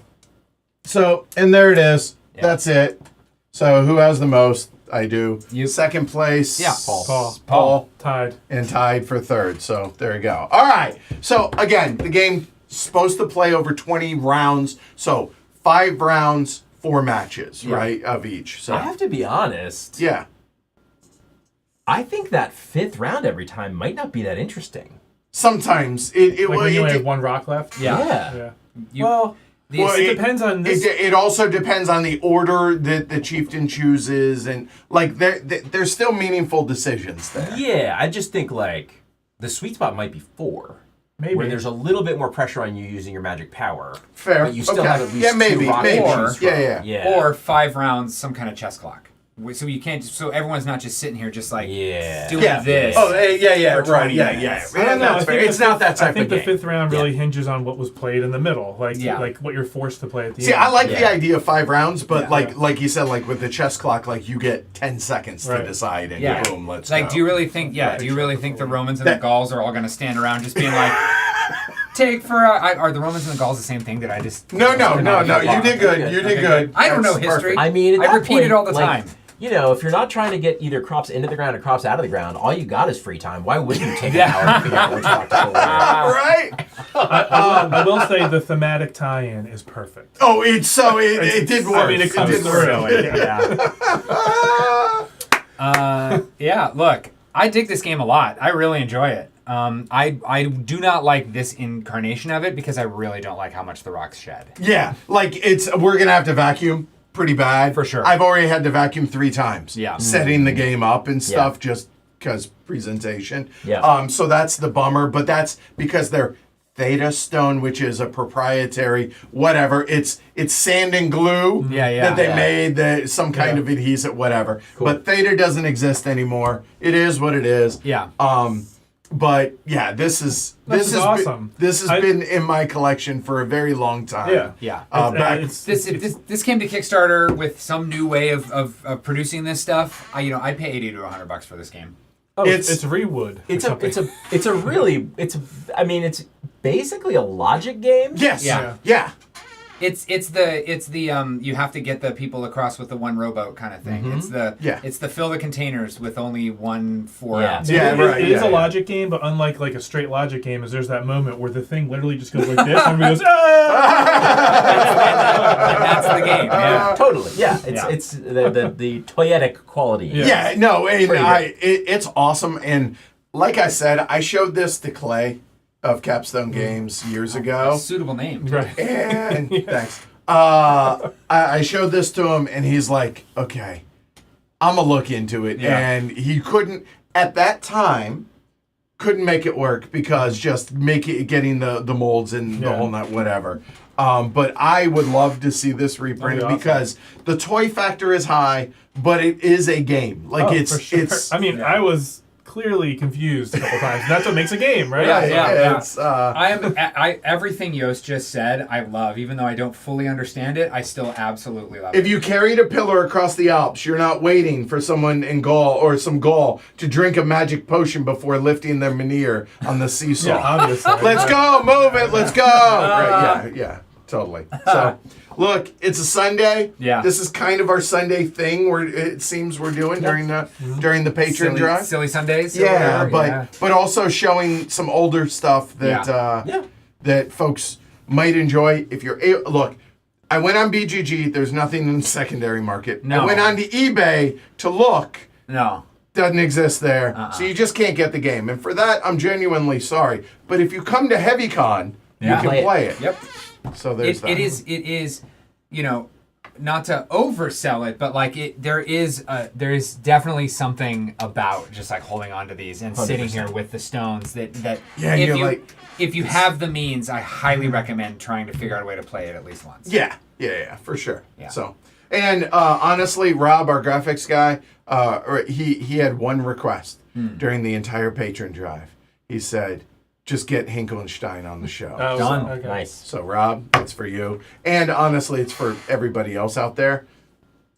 So, and there it is. Yeah. That's it. So, who has the most? I do. You. Second place. Yeah, Paul. Tied. And tied for third. So, there you go. All right. So, again, the game's supposed to play over 20 rounds. So, 5 rounds, 4 matches, right, of each. So, I have to be honest. yeah. I think that 5th round every time might not be that interesting. Sometimes it Like will. when you only have It, one rock left. Yeah. Yeah. Well, it depends on this. it also depends on the order that the chieftain chooses, and like there's still meaningful decisions there. Yeah, I just think like the sweet spot might be 4. Maybe. Where there's a little bit more pressure on you using your magic power. Fair. But you still Okay. have at least Yeah, maybe, 2 rock maybe. to choose from. Yeah. Yeah. Or 5 rounds, some kind of chess clock. So you can't. So everyone's not just sitting here, just like Yeah. doing Yeah. this. Oh, yeah, for right. 20 Yeah. minutes. I don't know. That's I fair. think It's the not that fifth- I type think of the game. 5th round really hinges on what was played in the middle, like Yeah. like what you're forced to play at the See, end. I like the Yeah. idea of 5 rounds, but Yeah. like you said, like with the chess clock, like you get 10 seconds to Right. decide, and Yeah. boom, let's Like, go. do you really think? Yeah. Do you really think the Romans and the Gauls are all going to stand around just being like, "Take for are the Romans and the Gauls the same thing?" That I just No. You did good. You did good. I don't know That's history. perfect. I mean, at I that repeat it point, all the like, time. You know, if you're not trying to get either crops into the ground or crops out of the ground, all you got is free time. Why wouldn't you take an hour to figure out which rock to pull in? Right? I will say the thematic tie-in is perfect. Oh, it did work. I mean, it comes did through. work. Yeah. Look, I dig this game a lot. I really enjoy it. I do not like this incarnation of it because I really don't like how much the rocks shed. Yeah, like we're gonna have to vacuum pretty bad. For sure. I've already had to vacuum 3 times. Yeah. Setting the game up and stuff Yeah. just because presentation. Yeah. So that's the bummer, but that's because they're Theta Stone, which is a proprietary whatever. It's sand and glue that they made, some kind of adhesive, whatever. But Theta doesn't exist anymore. It is what it is. Yeah. But yeah, this is awesome. This has been in my collection for a very long time. Yeah. Yeah. Back, This came to Kickstarter with some new way of producing this stuff. I'd pay $80 to $100 for this game. Oh, It's- it's Rewood. It's basically a logic game. yes. Yeah. Yeah. It's the you have to get the people across with the one rowboat kind of thing. It's the fill the containers with only 1 4 ounce. Yeah, right. It is a logic game, but unlike like a straight logic game, is there's that moment where the thing literally just goes like this, and everybody goes, ah! That's the game. Yeah. Totally. Yeah. It's the toyetic quality. Yeah, no, and Pretty it's awesome. And like I said, I showed this to Clay of Capstone Games years ago. Suitable name. Right. And thanks. I showed this to him, and he's like, "Okay, I'm gonna look into it." Yeah. And he couldn't at that time. Couldn't make it work because just getting the molds and the whole nut, whatever. But I would love to see this reprinted awesome. because the toy factor is high, but it is a game. Like For sure. it's. I mean, I was clearly confused a couple times. That's what makes a game, right? Yeah. It's, I everything Yost just said, I love. Even though I don't fully understand it, I still absolutely love it. If you carried a pillar across the Alps, you're not waiting for someone in Gaul or some Gaul to drink a magic potion before lifting their menhir on the seesaw. Yeah, obviously. Let's go, move it, let's go. Right, yeah, totally. So, look, it's a Sunday. Yeah. This is kind of our Sunday thing where it seems we're doing during the patron drive. Silly Sundays. or Yeah, whatever, but also showing some older stuff that that folks might enjoy. If you're look, I went on BGG. There's nothing in the secondary market. No. I went on to eBay to look. No. Doesn't exist there, so you just can't get the game. And for that, I'm genuinely sorry. But if you come to HeavyCon, you Yeah. can play it. Yep. So there's that. It is, you know, not to oversell it, but like there is definitely something about just like holding on to these and sitting here with the stones that Yeah, and you're like- if you have the means, I highly recommend trying to figure out a way to play it at least once. Yeah, for sure. Yeah. So, and honestly, Rob, our graphics guy, he had one request during the entire patron drive. He said, "Just get Hinkel Stein on the show." Oh, Done. okay. Nice. So, Rob, it's for you, and honestly, it's for everybody else out there,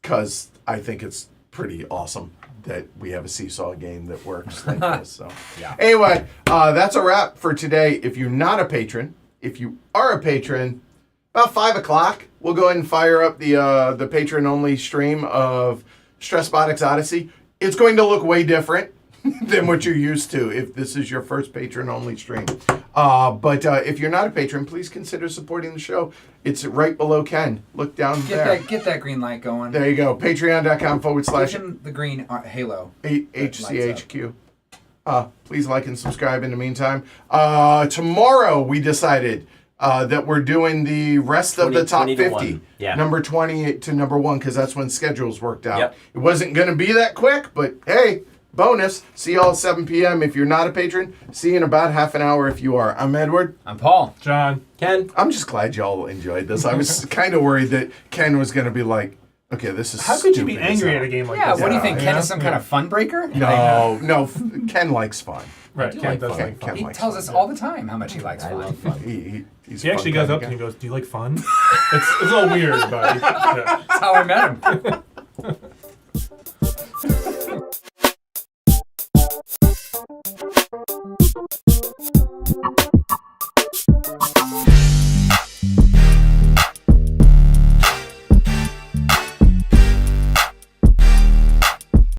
because I think it's pretty awesome that we have a seesaw game that works like this. So, Yeah. Anyway, that's a wrap for today. If you're not a patron, if you are a patron, about 5 o'clock, we'll go ahead and fire up the patron-only stream of Stressbotics Odyssey. It's going to look way different than what you're used to if this is your first patron-only stream. But if you're not a patron, please consider supporting the show. It's right below Ken. Look down there. Get that green light going. There you go. Patreon.com Give him the green halo. HCHQ. Please like and subscribe in the meantime. Tomorrow we decided that we're doing the rest of the top 20 to 50. 1. Yeah. Number 20 to number 1, because that's when schedules worked out. Yep. It wasn't going to be that quick, but hey, bonus. See y'all at 7 p.m. if you're not a patron. See you in about half an hour if you are. I'm Edward. I'm Paul. John. Ken. I'm just glad y'all enjoyed this. I was kind of worried that Ken was going to be like, okay, this is How could you be stupid as angry hell. at a game like Yeah, this? what do you think? Ken know? is some kind of fun breaker? No, Ken likes fun. Right, do Ken like does fun. like fun. Ken He likes tells fun, us yeah. all the time how much he likes I fun. love fun. He's He actually fun goes up guy. to me and goes, "Do you like fun?" It's a little weird, buddy. Yeah. That's how I met him.